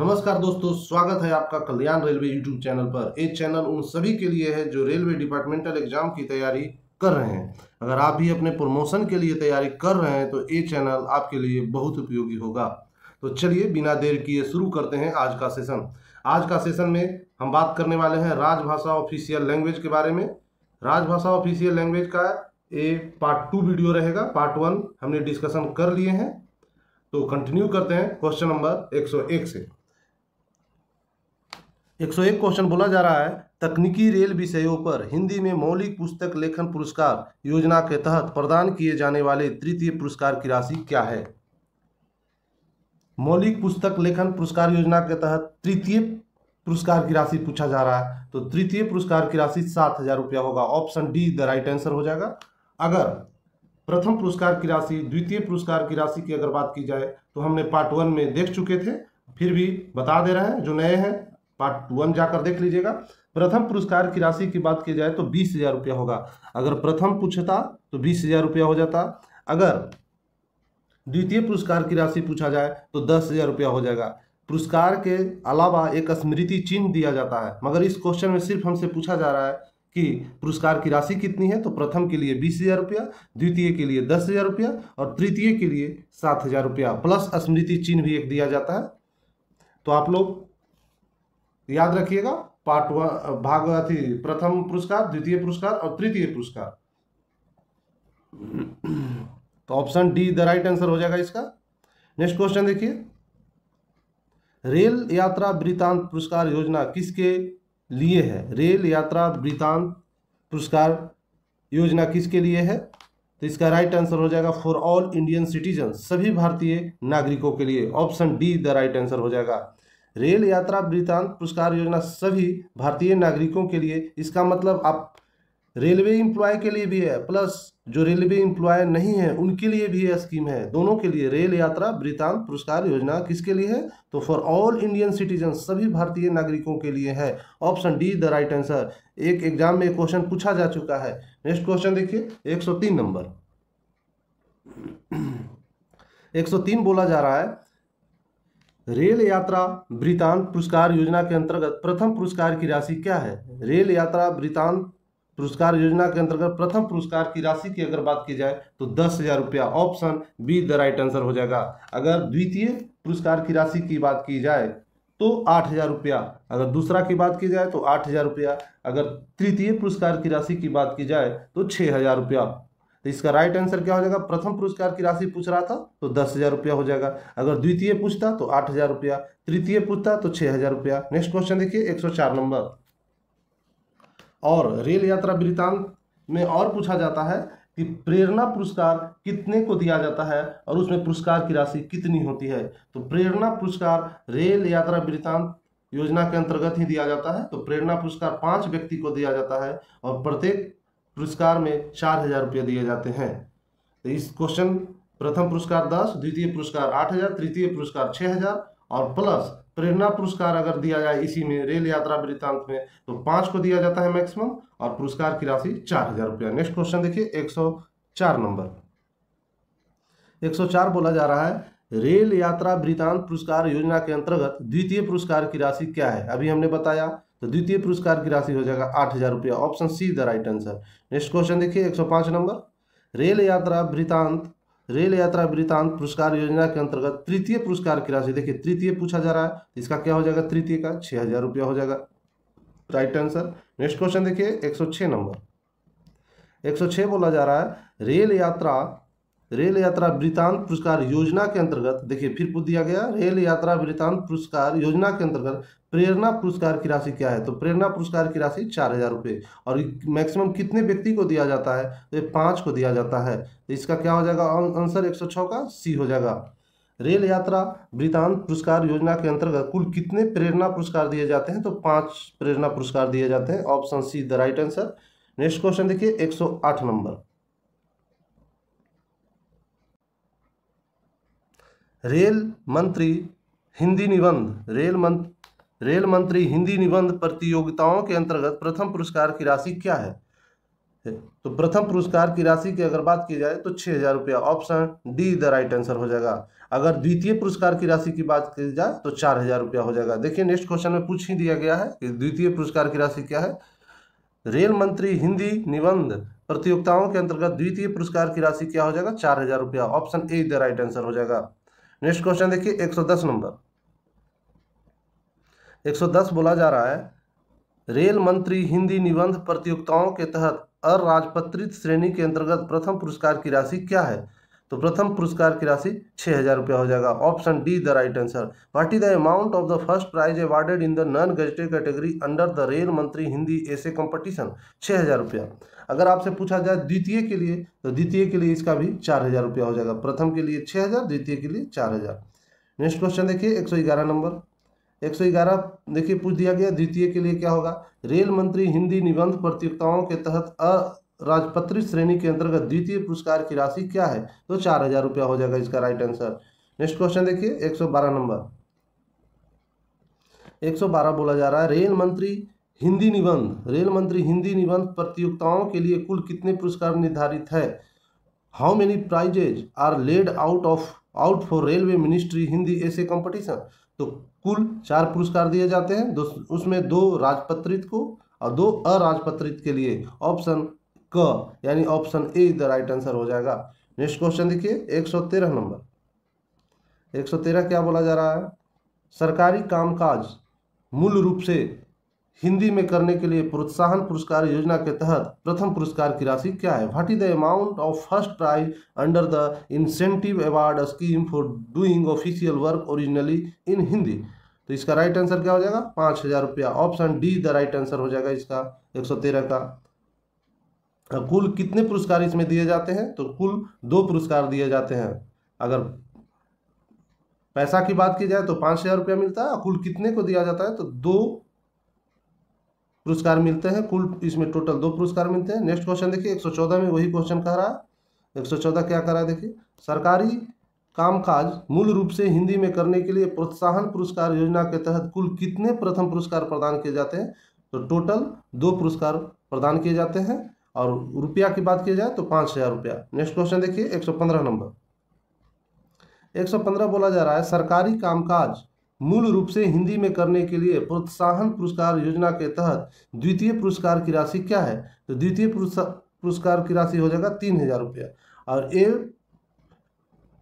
नमस्कार दोस्तों, स्वागत है आपका कल्याण रेलवे यूट्यूब चैनल पर। ये चैनल उन सभी के लिए है जो रेलवे डिपार्टमेंटल एग्जाम की तैयारी कर रहे हैं। अगर आप भी अपने प्रमोशन के लिए तैयारी कर रहे हैं तो ये चैनल आपके लिए बहुत उपयोगी होगा। तो चलिए बिना देर किए शुरू करते हैं आज का सेशन। आज का सेशन में हम बात करने वाले हैं राजभाषा ऑफिशियल लैंग्वेज के बारे में। राजभाषा ऑफिशियल लैंग्वेज का ये पार्ट 2 वीडियो रहेगा। पार्ट 1 हमने डिस्कशन कर लिए हैं, तो कंटिन्यू करते हैं क्वेश्चन नंबर 101 से। 101 क्वेश्चन बोला जा रहा है, तकनीकी रेल विषयों पर हिंदी में मौलिक पुस्तक लेखन पुरस्कार योजना के तहत प्रदान किए जाने वाले तृतीय पुरस्कार की राशि क्या है। मौलिक पुस्तक लेखन पुरस्कार योजना के तहत तृतीय पुरस्कार की राशि पूछा जा रहा है, तो तृतीय पुरस्कार की राशि 7,000 रुपया होगा। Option D the right answer हो जाएगा। अगर प्रथम पुरस्कार की राशि, द्वितीय पुरस्कार की राशि की अगर बात की जाए तो हमने पार्ट 1 में देख चुके थे, फिर भी बता दे रहे हैं जो नए हैं पार्ट 1 जाकर देख लीजिएगा। प्रथम पुरस्कार की राशि की बात की जाए तो 20,000 रुपया होगा। अगर प्रथम पूछता तो 20,000 रुपया हो जाता। अगर द्वितीय पुरस्कार की राशि पूछा जाए तो 10,000 रुपया हो जाएगा। पुरस्कार के अलावा एक स्मृति चिन्ह दिया जाता है, मगर इस क्वेश्चन में सिर्फ हमसे पूछा जा रहा है कि पुरस्कार की राशि कितनी है। तो प्रथम के लिए 20,000 रुपया, द्वितीय के लिए 10,000 रुपया और तृतीय के लिए 7,000 रुपया प्लस स्मृति चिन्ह भी एक दिया जाता है। तो आप लोग याद रखिएगा, पार्ट 1 भाग प्रथम पुरस्कार, द्वितीय पुरस्कार और तृतीय पुरस्कार। तो option D the right answer हो जाएगा इसका। नेक्स्ट क्वेश्चन देखिए, रेल यात्रा वृत्तांत पुरस्कार योजना किसके लिए है। रेल यात्रा वृत्तांत पुरस्कार योजना किसके लिए है, तो इसका राइट आंसर हो जाएगा फॉर ऑल इंडियन सिटीजन, सभी भारतीय नागरिकों के लिए। Option D the right answer हो जाएगा। रेल यात्रा वृत्तांत पुरस्कार योजना सभी भारतीय नागरिकों के लिए, इसका मतलब आप रेलवे एम्प्लॉय के लिए भी है, प्लस जो रेलवे एम्प्लॉय नहीं है उनके लिए भी यह स्कीम है। दोनों के लिए रेल यात्रा वृत्तांत पुरस्कार योजना किसके लिए है, तो फॉर ऑल इंडियन सिटीजन, सभी भारतीय नागरिकों के लिए है। Option D the right answer. एक एग्जाम में क्वेश्चन पूछा जा चुका है। नेक्स्ट क्वेश्चन देखिए, 103 नंबर। 103 बोला जा रहा है, रेल यात्रा वृत्तांत पुरस्कार योजना के अंतर्गत प्रथम पुरस्कार की राशि क्या है। रेल यात्रा वृत्तांत पुरस्कार योजना के अंतर्गत प्रथम पुरस्कार की राशि की अगर बात की जाए तो 10,000 रुपया। Option B the right answer हो जाएगा। अगर द्वितीय पुरस्कार की राशि की बात की जाए तो 8,000 रुपया, अगर दूसरा की बात की जाए तो 8,000 रुपया, अगर तृतीय पुरस्कार की राशि की बात की जाए तो 6,000 रुपया। तो इसका राइट आंसर क्या हो जाएगा, प्रथम पुरस्कार की राशि पूछ रहा था तो 10,000 रुपया हो जाएगा। अगर द्वितीय पूछता तो 8,000 रुपया, तृतीय पूछता तो 6,000 रुपया। नेक्स्ट क्वेश्चन देखिए, 104 नंबर। और रेल यात्रा वृत्तांत में और पूछा जाता है कि प्रेरणा पुरस्कार कितने को दिया जाता है और उसमें पुरस्कार की राशि कितनी होती है। तो प्रेरणा पुरस्कार रेल यात्रा वृत्तांत योजना के अंतर्गत ही दिया जाता है। तो प्रेरणा पुरस्कार 5 व्यक्ति को दिया जाता है और प्रत्येक पुरस्कार में 4,000 रुपये दिए जाते हैं। तो इस क्वेश्चन प्रथम पुरस्कार 10, द्वितीय पुरस्कार 8,000, तृतीय पुरस्कार 6,000 और प्लस प्रेरणा पुरस्कार अगर दिया जाए इसी में रेल यात्रा वृत्तांत में तो 5 को दिया जाता है मैक्सिमम और पुरस्कार की राशि 4,000 रुपया। नेक्स्ट क्वेश्चन देखिए, 104 नंबर। 104 बोला जा रहा है, रेल यात्रा वृत्तांत पुरस्कार योजना के अंतर्गत द्वितीय पुरस्कार की राशि क्या है। अभी हमने बताया, तो द्वितीय पुरस्कार की राशि हो जाएगा 8,000 रुपया। Option C the right answer. Next question देखिए, 105 नंबर। रेल यात्रा वृत्तांत पुरस्कार योजना के अंतर्गत तृतीय पुरस्कार की राशि, देखिए तृतीय पूछा जा रहा है, इसका क्या हो जाएगा, तृतीय का 6,000 रुपया हो जाएगा। Right answer. नेक्स्ट क्वेश्चन देखिए, 106 नंबर। 106 बोला जा रहा है, रेल यात्रा वृत्तांत पुरस्कार योजना के अंतर्गत, देखिए फिर पूछ दिया गया, रेल यात्रा वृत्तांत पुरस्कार योजना के अंतर्गत प्रेरणा पुरस्कार की राशि क्या है। तो प्रेरणा पुरस्कार की राशि 4,000 रुपये और मैक्सिमम कितने व्यक्ति को दिया जाता है, तो ये 5 को दिया जाता है। तो इसका क्या हो जाएगा आंसर, 106 का सी हो जाएगा। रेल यात्रा वृत्तांत पुरस्कार योजना के अंतर्गत कुल कितने प्रेरणा पुरस्कार दिए जाते हैं, तो 5 प्रेरणा पुरस्कार दिए जाते हैं। Option C the right answer. Next question देखिए, 108 नंबर। रेल मंत्री हिंदी निबंध प्रतियोगिताओं के अंतर्गत प्रथम पुरस्कार की राशि क्या है। है। तो प्रथम पुरस्कार की राशि की अगर बात की जाए तो 6,000 रुपया, option D the right answer हो जाएगा। अगर द्वितीय पुरस्कार की राशि की बात की जाए तो 4,000 रुपया हो जाएगा। देखिए नेक्स्ट क्वेश्चन में पूछ ही दिया गया है कि द्वितीय पुरस्कार की राशि क्या है। रेल मंत्री हिंदी निबंध प्रतियोगिताओं के अंतर्गत द्वितीय पुरस्कार की राशि क्या हो जाएगा, 4,000 रुपया, option A the right answer हो जाएगा। नेक्स्ट क्वेश्चन देखिए 110 नंबर। 110 बोला जा रहा है, रेल मंत्री हिंदी निबंध प्रतियोगिताओं के तहत अराजपत्रित श्रेणी के अंतर्गत प्रथम पुरस्कार की राशि क्या है। तो प्रथम पुरस्कार की राशि 6,000 रुपया हो जाएगा, option D the right answer. What is the amount of the first prize awarded in the non gazetted category under the rail मंत्री हिंदी ऐसे कंपटीशन, 6,000 रुपया। अगर आपसे पूछा जाए द्वितीय के लिए, तो द्वितीय के लिए इसका भी 4,000 रुपया हो जाएगा। प्रथम के लिए 6,000, द्वितीय के लिए 4,000। नेक्स्ट क्वेश्चन देखिए 111 नंबर। 111 देखिए पूछ दिया गया द्वितीय के लिए क्या होगा। रेल मंत्री हिंदी निबंध प्रतियोगिताओं के तहत अराजपत्रित श्रेणी के अंतर्गत द्वितीय पुरस्कार की राशि क्या है, तो 4,000 रुपया हो जाएगा इसका राइट आंसर। नेक्स्ट क्वेश्चन देखिए 112 नंबर। 112 बोला जा रहा है, रेल मंत्री हिंदी निबंध प्रतियोगिताओं के लिए कुल कितने पुरस्कार निर्धारित है। How many prizes are laid out for railway ministry Hindi essay competition. तो कुल 4 पुरस्कार दिए जाते हैं, उसमें 2 राजपत्रित को और 2 अराजपत्रित के लिए, ऑप्शन क यानी option A the right answer हो जाएगा। नेक्स्ट क्वेश्चन देखिए 113 नंबर। 113 क्या बोला जा रहा है, सरकारी कामकाज मूल रूप से हिंदी में करने के लिए प्रोत्साहन पुरस्कार योजना के तहत प्रथम पुरस्कार की राशि क्या है। What is the amount of first prize under the incentive award scheme for doing official work originally in Hindi. तो इसका राइट आंसर क्या हो जाएगा, 5,000 रुपया, option D the right answer हो जाएगा इसका 113 का। कुल कितने पुरस्कार इसमें दिए जाते हैं, तो कुल 2 पुरस्कार दिए जाते हैं। अगर पैसा की बात की जाए तो 5,000 रुपया मिलता है, कुल कितने को दिया जाता है तो 2 पुरस्कार मिलते हैं। कुल इसमें टोटल 2 पुरस्कार मिलते हैं। नेक्स्ट क्वेश्चन देखिए 114 में वही क्वेश्चन कह रहा है। 114 क्या कह रहा है देखिए, सरकारी कामकाज मूल रूप से हिंदी में करने के लिए प्रोत्साहन पुरस्कार योजना के तहत कुल कितने प्रथम पुरस्कार प्रदान किए जाते हैं। तो टोटल 2 पुरस्कार प्रदान किए जाते हैं, और रुपया की बात की जाए तो 5,000 रुपया। नेक्स्ट क्वेश्चन देखिए 115 नंबर। 115 बोला जा रहा है, सरकारी कामकाज मूल रूप से हिंदी में करने के लिए प्रोत्साहन पुरस्कार योजना के तहत द्वितीय पुरस्कार की राशि क्या है। तो द्वितीय पुरस्कार की राशि हो जाएगा 3,000 रुपया। और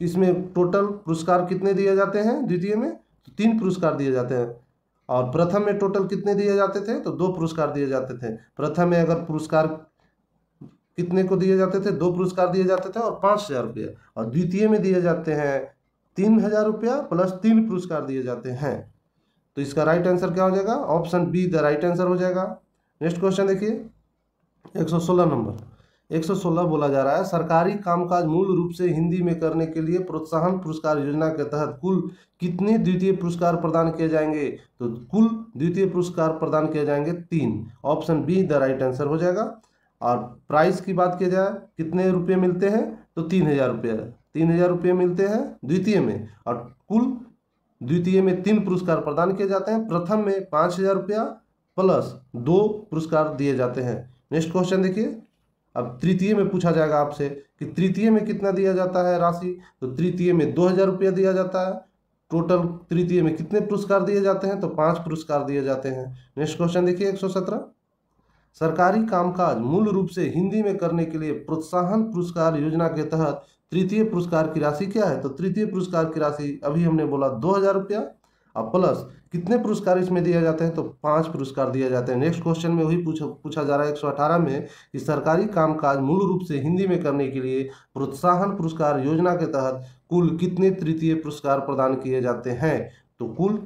इसमें टोटल पुरस्कार कितने दिए जाते हैं, द्वितीय में तो 3 पुरस्कार दिए जाते हैं, और प्रथम में टोटल कितने दिए जाते थे, तो 2 पुरस्कार दिए जाते थे। प्रथम में अगर पुरस्कार कितने को दिए जाते थे, 2 पुरस्कार दिए जाते थे और 5,000 रुपये, और द्वितीय में दिए जाते हैं 3,000 रुपया प्लस 3 पुरस्कार दिए जाते हैं। तो इसका राइट आंसर क्या हो जाएगा, option B the right answer हो जाएगा। नेक्स्ट क्वेश्चन देखिए 116 नंबर। 116 बोला जा रहा है, सरकारी कामकाज मूल रूप से हिंदी में करने के लिए प्रोत्साहन पुरस्कार योजना के तहत कुल कितने द्वितीय पुरस्कार प्रदान किए जाएंगे। तो कुल द्वितीय पुरस्कार प्रदान किए जाएंगे 3, option B the right answer हो जाएगा। और प्राइस की बात की जाए कितने रुपये मिलते हैं, तो 3,000 रुपये, 3,000 रुपये मिलते हैं द्वितीय में, और कुल द्वितीय में 3 पुरस्कार प्रदान किए जाते हैं। प्रथम में 5,000 रुपया प्लस 2 पुरस्कार दिए जाते हैं। नेक्स्ट क्वेश्चन देखिए, अब तृतीय में पूछा जाएगा आपसे कि तृतीय में कितना दिया जाता है राशि। तो तृतीय में 2,000 रुपया दिया जाता है। टोटल तृतीय में कितने पुरस्कार दिए जाते हैं, तो 5 पुरस्कार दिए जाते हैं। नेक्स्ट क्वेश्चन देखिए 117, सरकारी कामकाज मूल रूप से हिंदी में करने के लिए प्रोत्साहन पुरस्कार योजना के तहत तृतीय पुरस्कार की राशि क्या है। तो तृतीय पुरस्कार की राशि अभी हमने बोला 2,000 रुपया, और प्लस कितने पुरस्कार इसमें दिए जाते हैं, तो 5 पुरस्कार दिए जाते हैं। नेक्स्ट क्वेश्चन में वही पूछा जा रहा है 118 में कि सरकारी कामकाज मूल रूप से हिंदी में करने के लिए प्रोत्साहन पुरस्कार योजना के तहत कुल कितने तृतीय पुरस्कार प्रदान किए जाते हैं। तो कुल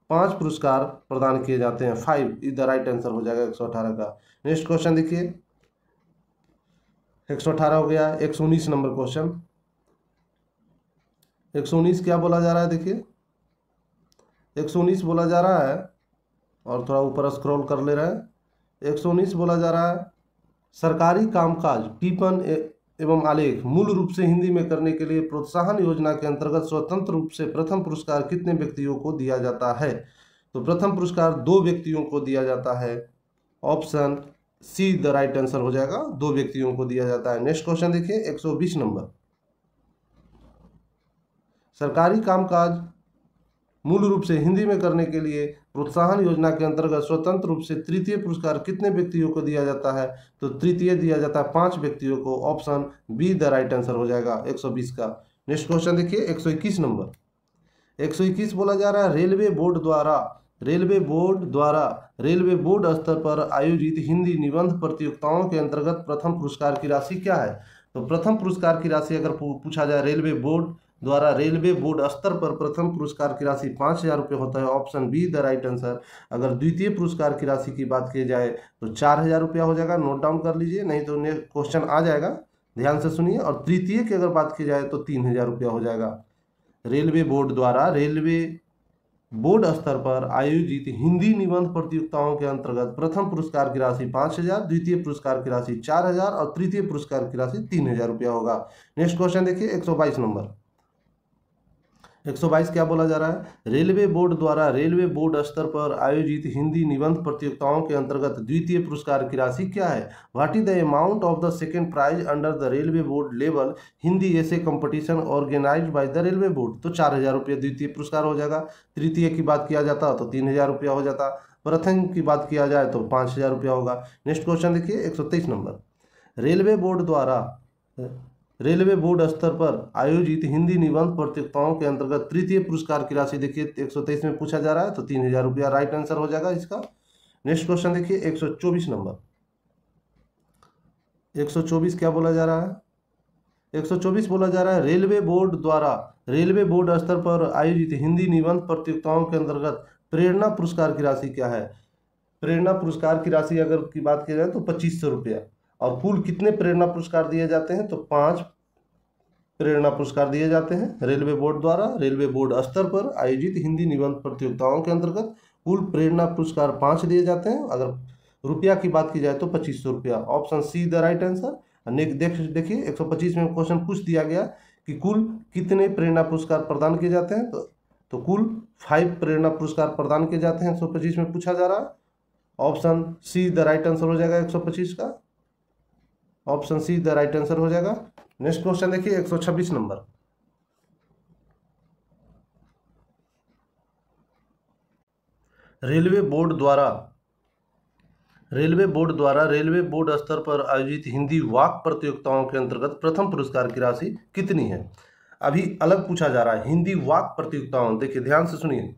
5 पुरस्कार प्रदान किए जाते हैं। 5 इज द राइट आंसर हो जाएगा 118 का। नेक्स्ट क्वेश्चन देखिए 118 हो गया। 119 नंबर क्वेश्चन। 119 क्या बोला जा रहा है देखिए, 119 बोला जा रहा है, और थोड़ा ऊपर स्क्रॉल कर ले रहा है। 119 बोला जा रहा है, सरकारी कामकाज टिप्पण एवं आलेख मूल रूप से हिंदी में करने के लिए प्रोत्साहन योजना के अंतर्गत स्वतंत्र रूप से प्रथम पुरस्कार कितने व्यक्तियों को दिया जाता है। तो प्रथम पुरस्कार 2 व्यक्तियों को दिया जाता है, option C the right answer हो जाएगा, 2 व्यक्तियों को दिया जाता है। नेक्स्ट क्वेश्चन देखिए 120 नंबर। सरकारी कामकाज मूल रूप से हिंदी में करने के लिए प्रोत्साहन योजना के अंतर्गत स्वतंत्र रूप से तृतीय पुरस्कार कितने व्यक्तियों को दिया जाता है? तो तृतीय दिया जाता है 5 व्यक्तियों को। Option B the right answer हो जाएगा 120 का। नेक्स्ट क्वेश्चन देखिए 121 नंबर। 121 बोला जा रहा है रेलवे बोर्ड रेलवे बोर्ड स्तर पर आयोजित हिंदी निबंध प्रतियोगिताओं के अंतर्गत प्रथम पुरस्कार की राशि क्या है? तो प्रथम पुरस्कार की राशि अगर पूछा जाए रेलवे बोर्ड स्तर पर प्रथम पुरस्कार की राशि 5,000 रुपये होता है। Option B the right answer. अगर द्वितीय पुरस्कार की राशि की बात की जाए तो 4,000 रुपया हो जाएगा। नोट डाउन कर लीजिए, नहीं तो क्वेश्चन आ जाएगा, ध्यान से सुनिए। और तृतीय की अगर बात की जाए तो 3,000 रुपया हो जाएगा। रेलवे बोर्ड स्तर पर आयोजित हिंदी निबंध प्रतियोगिताओं के अंतर्गत प्रथम पुरस्कार की राशि 5,000, द्वितीय पुरस्कार की राशि 4,000 और तृतीय पुरस्कार की राशि 3,000 रुपया होगा। नेक्स्ट क्वेश्चन देखिए 122 नंबर। 122 क्या बोला जा रहा है? रेलवे बोर्ड स्तर पर आयोजित हिंदी निबंध प्रतियोगिताओं के अंतर्गत द्वितीय पुरस्कार की राशि क्या है? What is the amount of the second prize under the railway board level Hindi essay competition organised by the railway board? तो 4,000 रुपये द्वितीय पुरस्कार हो जाएगा। तृतीय की बात किया जाता तो 3,000 रुपया हो जाता। प्रथम की बात किया जाए तो 5,000 रुपया होगा। नेक्स्ट क्वेश्चन देखिए 123 नंबर। रेलवे बोर्ड स्तर पर आयोजित हिंदी निबंध प्रतियोगिताओं के अंतर्गत तृतीय पुरस्कार की राशि देखिए 123 में पूछा जा रहा है तो 3,000 रुपया राइट आंसर हो जाएगा इसका। नेक्स्ट क्वेश्चन देखिए 124 नंबर। 124 क्या बोला जा रहा है? 124 बोला जा रहा है रेलवे बोर्ड स्तर पर आयोजित हिंदी निबंध प्रतियोगिताओं के अंतर्गत प्रेरणा पुरस्कार की राशि क्या है? प्रेरणा पुरस्कार की राशि अगर की बात की जाए तो 2,500 रुपया। और कुल कितने प्रेरणा पुरस्कार दिए जाते हैं? तो 5 प्रेरणा पुरस्कार दिए जाते हैं रेलवे बोर्ड स्तर पर आयोजित हिंदी निबंध प्रतियोगिताओं के अंतर्गत कुल प्रेरणा पुरस्कार 5 दिए जाते हैं। अगर रुपया की बात की जाए तो 2,500 रुपया। Option C the right answer. देखिए 125 में क्वेश्चन पूछ दिया गया कि कुल कितने प्रेरणा पुरस्कार प्रदान किए जाते हैं, तो कुल 5 प्रेरणा पुरस्कार प्रदान किए जाते हैं 125 में पूछा जा रहा है। Option C the right answer हो जाएगा 125 का। Option C the right answer हो जाएगा। नेक्स्ट क्वेश्चन देखिए 126 नंबर। रेलवे बोर्ड स्तर पर आयोजित हिंदी वाक प्रतियोगिताओं के अंतर्गत प्रथम पुरस्कार की राशि कितनी है? अभी अलग पूछा जा रहा है हिंदी वाक प्रतियोगिताओं। देखिए ध्यान से सुनिए।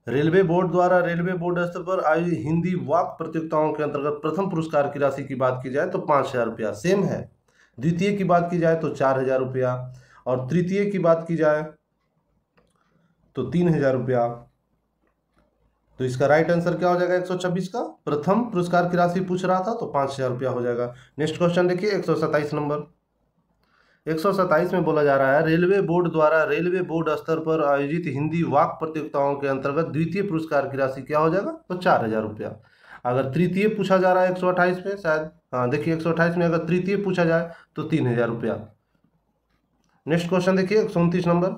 रेलवे बोर्ड स्तर पर आयोजित हिंदी वाक प्रतियोगिताओं के अंतर्गत प्रथम पुरस्कार की राशि की बात की जाए तो 5,000 रुपया सेम है। द्वितीय की बात की जाए तो 4,000 रुपया और तृतीय की बात की जाए तो 3,000 रुपया। तो इसका राइट आंसर क्या हो जाएगा 126 का? प्रथम पुरस्कार की राशि पूछ रहा था तो 5,000 रुपया हो जाएगा। नेक्स्ट क्वेश्चन देखिए 127 नंबर। 127 में बोला जा रहा है रेलवे बोर्ड स्तर पर आयोजित हिंदी वाक प्रतियोगिताओं के अंतर्गत द्वितीय पुरस्कार की राशि क्या हो जाएगा? तो 4,000 रुपया। अगर तृतीय पूछा जा रहा है 128 में, शायद हाँ देखिए 128 में अगर तृतीय पूछा जाए तो 3,000 रुपया। नेक्स्ट क्वेश्चन देखिए 129 नंबर।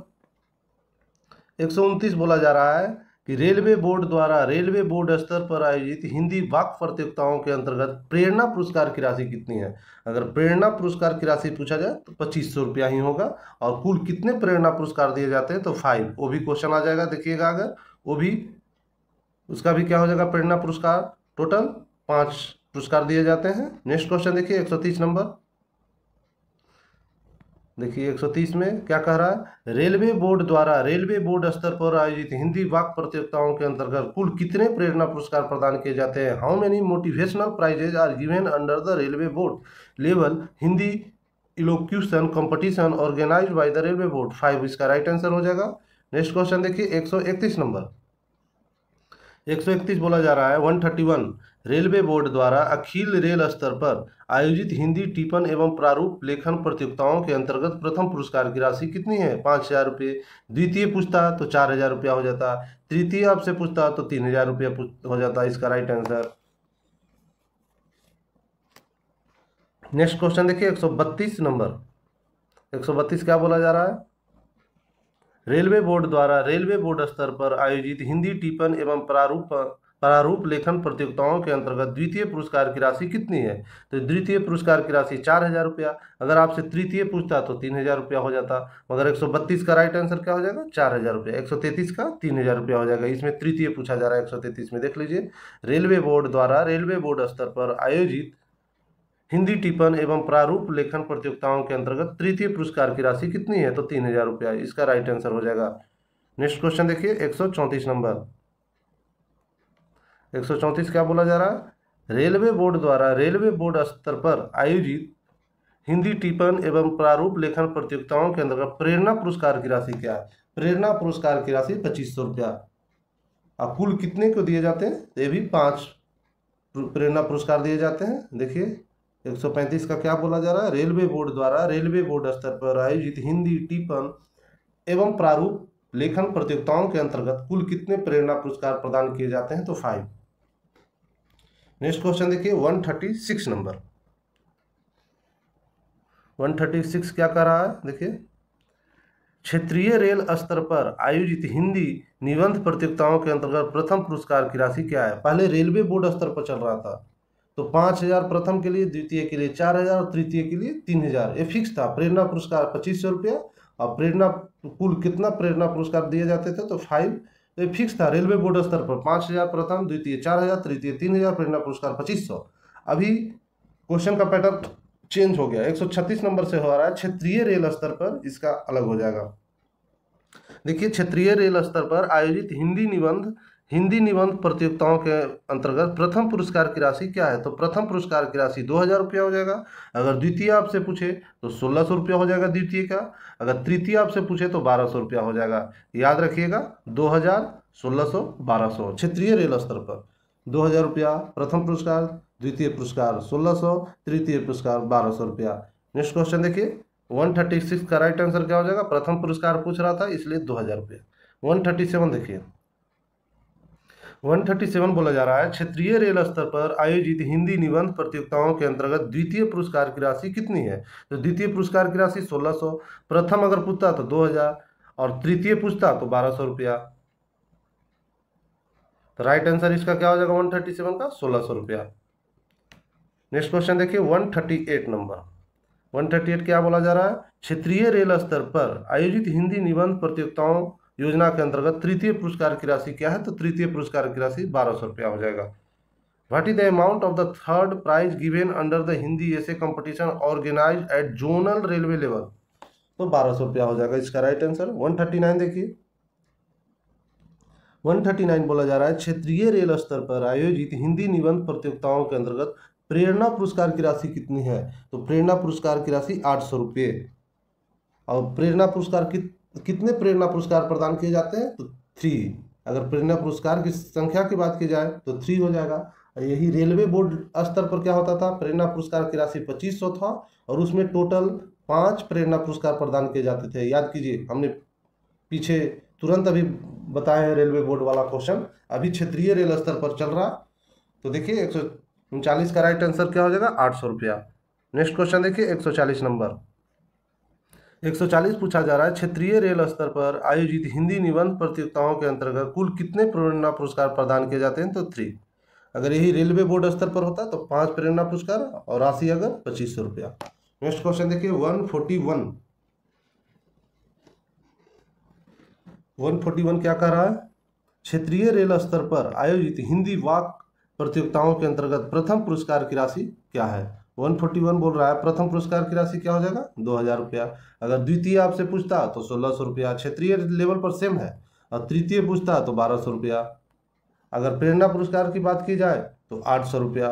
129 बोला जा रहा है कि रेलवे बोर्ड स्तर पर आयोजित हिंदी वाक प्रतियोगिताओं के अंतर्गत प्रेरणा पुरस्कार की राशि कितनी है? अगर प्रेरणा पुरस्कार की राशि पूछा जाए तो 2,500 रुपया ही होगा। और कुल कितने प्रेरणा पुरस्कार दिए जाते हैं? तो 5। वो भी क्वेश्चन आ जाएगा, देखिएगा अगर वो भी, उसका भी क्या हो जाएगा प्रेरणा पुरस्कार। टोटल 5 पुरस्कार दिए जाते हैं। नेक्स्ट क्वेश्चन देखिए 130 नंबर। देखिए 130 में क्या कह रहा है? रेलवे बोर्ड स्तर पर आयोजित हिंदी वाक प्रतियोगिताओं के अंतर्गत कुल कितने प्रेरणा पुरस्कार प्रदान किए जाते हैं? How many motivational prizes are given under the railway board level Hindi elocution competition organised by the railway board? 5 इसका राइट आंसर हो जाएगा। नेक्स्ट क्वेश्चन देखिए 131 नंबर। 131 बोला जा रहा है 131 रेलवे बोर्ड द्वारा अखिल रेल स्तर पर आयोजित हिंदी टिप्पण एवं प्रारूप लेखन प्रतियोगिताओं के अंतर्गत प्रथम पुरस्कार की राशि कितनी है? 5,000 रुपये। द्वितीय पूछता तो 4,000 रुपया हो जाता। तृतीय आपसे पूछता तो 3,000 रुपया हो जाता। इसका राइट आंसर। नेक्स्ट क्वेश्चन देखिए 132 नंबर। 132 क्या बोला जा रहा है? रेलवे बोर्ड स्तर पर आयोजित हिंदी टिप्पण एवं प्रारूप लेखन प्रतियोगिताओं के अंतर्गत द्वितीय पुरस्कार की राशि कितनी है? तो द्वितीय पुरस्कार की राशि 4,000 रुपया। अगर आपसे तृतीय पूछता तो 3,000 रुपया हो जाता, मगर 132 का राइट आंसर क्या हो जाएगा? 4,000 रुपया। 133 का 3,000 रुपया हो जाएगा। इसमें तृतीय पूछा जा रहा है 133 में। देख लीजिए, रेलवे बोर्ड द्वारा रेलवे बोर्ड स्तर पर आयोजित हिंदी टिप्पण एवं प्रारूप लेखन प्रतियोगिताओं के अंतर्गत तृतीय पुरस्कार की राशि कितनी है? तो 3,000 रुपया। इसका राइट आंसर हो जाएगा। नेक्स्ट क्वेश्चन देखिए, 134 नंबर। 134 क्या बोला जा रहा है? रेलवे बोर्ड द्वारा रेलवे बोर्ड स्तर पर आयोजित हिंदी टिप्पण एवं प्रारूप लेखन प्रतियोगिताओं के अंतर्गत प्रेरणा पुरस्कार की राशि क्या है? प्रेरणा पुरस्कार की राशि 2500 रुपया। अब कुल कितने को दिए जाते हैं? ये भी 5 प्रेरणा पुरस्कार दिए जाते हैं। देखिए 135 का क्या बोला जा रहा है? रेलवे बोर्ड द्वारा रेलवे बोर्ड स्तर पर आयोजित हिंदी टिप्पण एवं प्रारूप लेखन प्रतियोगिताओं के अंतर्गत कुल कितने प्रेरणा पुरस्कार प्रदान किए जाते हैं? तो 5। नेक्स्ट क्वेश्चन देखिए, 136 नंबर। 136 क्या कर रहा है? देखिए, क्षेत्रीय रेल स्तर पर आयोजित हिंदी निबंध प्रतियोगिताओं के अंतर्गत प्रथम पुरस्कार की राशि क्या है? पहले रेलवे बोर्ड स्तर पर चल रहा था तो 5,000 प्रथम के लिए, द्वितीय के लिए 4,000 और तृतीय के लिए 3,000। ये फिक्स था। प्रेरणा पुरस्कार 2500 रुपया और प्रेरणा कुल कितना प्रेरणा पुरस्कार दिए जाते थे? तो 5। तो ये फिक्स था रेलवे बोर्ड स्तर पर 5,000 प्रथम, द्वितीय 4,000, तृतीय 3,000, प्रेरणा पुरस्कार 2500। अभी क्वेश्चन का पैटर्न चेंज हो गया। 136 नंबर से हो रहा है क्षेत्रीय रेल स्तर पर, इसका अलग हो जाएगा। देखिए, क्षेत्रीय रेल स्तर पर आयोजित हिंदी निबंध प्रतियोगिताओं के अंतर्गत प्रथम पुरस्कार की राशि क्या है? तो प्रथम पुरस्कार की राशि 2,000 रुपया हो जाएगा। अगर द्वितीय आपसे पूछे तो 1,600 रुपया हो जाएगा द्वितीय का। अगर तृतीय आपसे पूछे तो 1,200 रुपया हो जाएगा। याद रखिएगा, 2,000, 1,600, 1,200। क्षेत्रीय रेल स्तर पर 2,000 रुपया प्रथम पुरस्कार, द्वितीय पुरस्कार 1,600, तृतीय पुरस्कार 1,200 रुपया। नेक्स्ट क्वेश्चन देखिए, 136 का राइट आंसर क्या हो जाएगा? प्रथम पुरस्कार पूछ रहा था इसलिए 2,000 रुपया। 137 देखिए, 137 बोला जा रहा है क्षेत्रीय रेल स्तर पर आयोजित हिंदी निबंध प्रतियोगिताओं के अंतर्गत द्वितीय पुरस्कार की राशि कितनी है? तो द्वितीय पुरस्कार की राशि 1,600। प्रथम अगर पूछता तो 2,000 और तृतीय पूछता तो 1,200 रुपया। तो राइट आंसर इसका क्या हो जाएगा? 137 का 1,600 रुपया। नेक्स्ट क्वेश्चन देखिए, 138 नंबर। 138 क्या बोला जा रहा है? क्षेत्रीय रेल स्तर पर आयोजित हिंदी निबंध प्रतियोगिताओं योजना के अंतर्गत तृतीय पुरस्कार की राशि क्या है? तो तृतीय पुरस्कार की राशि 1,200 रुपया हो जाएगा। What is the amount of the third prize given under the Hindi essay competition organized at zonal railway level? तो 1,200 रुपया हो जाएगा इसका राइट आंसर। 139 देखिए, 139 बोला जा रहा है क्षेत्रीय रेल स्तर पर आयोजित हिंदी निबंध प्रतियोगिताओं के अंतर्गत प्रेरणा पुरस्कार की राशि कितनी है? तो प्रेरणा पुरस्कार की राशि 800 रुपये। और प्रेरणा पुरस्कार कितने प्रेरणा पुरस्कार प्रदान किए जाते हैं? तो 3। अगर प्रेरणा पुरस्कार की संख्या की बात की जाए तो 3 हो जाएगा। यही रेलवे बोर्ड स्तर पर क्या होता था? प्रेरणा पुरस्कार की राशि 2500 था और उसमें टोटल 5 प्रेरणा पुरस्कार प्रदान किए जाते थे। याद कीजिए, हमने पीछे तुरंत अभी बताए हैं रेलवे बोर्ड वाला क्वेश्चन। अभी क्षेत्रीय रेल स्तर पर चल रहा। तो देखिए 139 का राइट आंसर क्या हो जाएगा? 800 रुपया। नेक्स्ट क्वेश्चन देखिए, 140 नंबर। 140 पूछा जा रहा है क्षेत्रीय रेल स्तर पर आयोजित हिंदी निबंध प्रतियोगिताओं के अंतर्गत कुल कितने प्रेरणा पुरस्कार प्रदान किए जाते हैं? तो 3। अगर यही रेलवे बोर्ड स्तर पर होता तो 5 प्रेरणा पुरस्कार और राशि अगर 2500 रुपया। नेक्स्ट क्वेश्चन देखिए, 141। 141 क्या कह रहा है? क्षेत्रीय रेल स्तर पर आयोजित हिंदी वाक प्रतियोगिताओं के अंतर्गत प्रथम पुरस्कार की राशि क्या है? 141 बोल रहा है प्रथम पुरस्कार की राशि क्या हो जाएगा? 2,000 रुपया। अगर द्वितीय आपसे पूछता तो 1,600 रुपया, क्षेत्रीय लेवल पर सेम है। और तृतीय पूछता तो 1,200 रुपया। अगर प्रेरणा पुरस्कार की बात की जाए तो 800 रुपया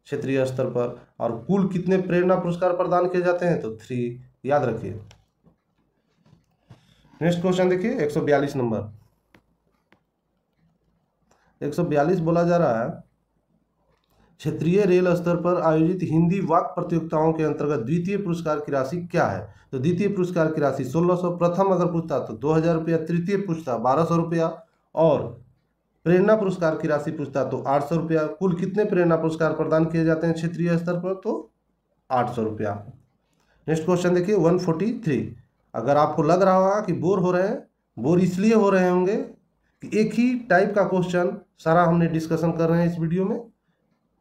क्षेत्रीय स्तर पर। और कुल कितने प्रेरणा पुरस्कार प्रदान किए जाते हैं? तो 3। याद रखिए। नेक्स्ट क्वेश्चन देखिए, 142 नंबर। 142 बोला जा रहा है क्षेत्रीय रेल स्तर पर आयोजित हिंदी वाक प्रतियोगिताओं के अंतर्गत द्वितीय पुरस्कार की राशि क्या है? तो द्वितीय पुरस्कार की राशि 1,600। प्रथम अगर पूछता तो 2,000 रुपया, तृतीय पूछता 1,200 रुपया और प्रेरणा पुरस्कार की राशि पूछता तो 800 रुपया। कुल कितने प्रेरणा पुरस्कार प्रदान किए जाते हैं क्षेत्रीय स्तर पर? तो 800 रुपया। नेक्स्ट क्वेश्चन देखिए, 143। अगर आपको लग रहा होगा कि बोर हो रहे हैं, बोर इसलिए हो रहे होंगे कि एक ही टाइप का क्वेश्चन सारा हमने डिस्कशन कर रहे हैं इस वीडियो में,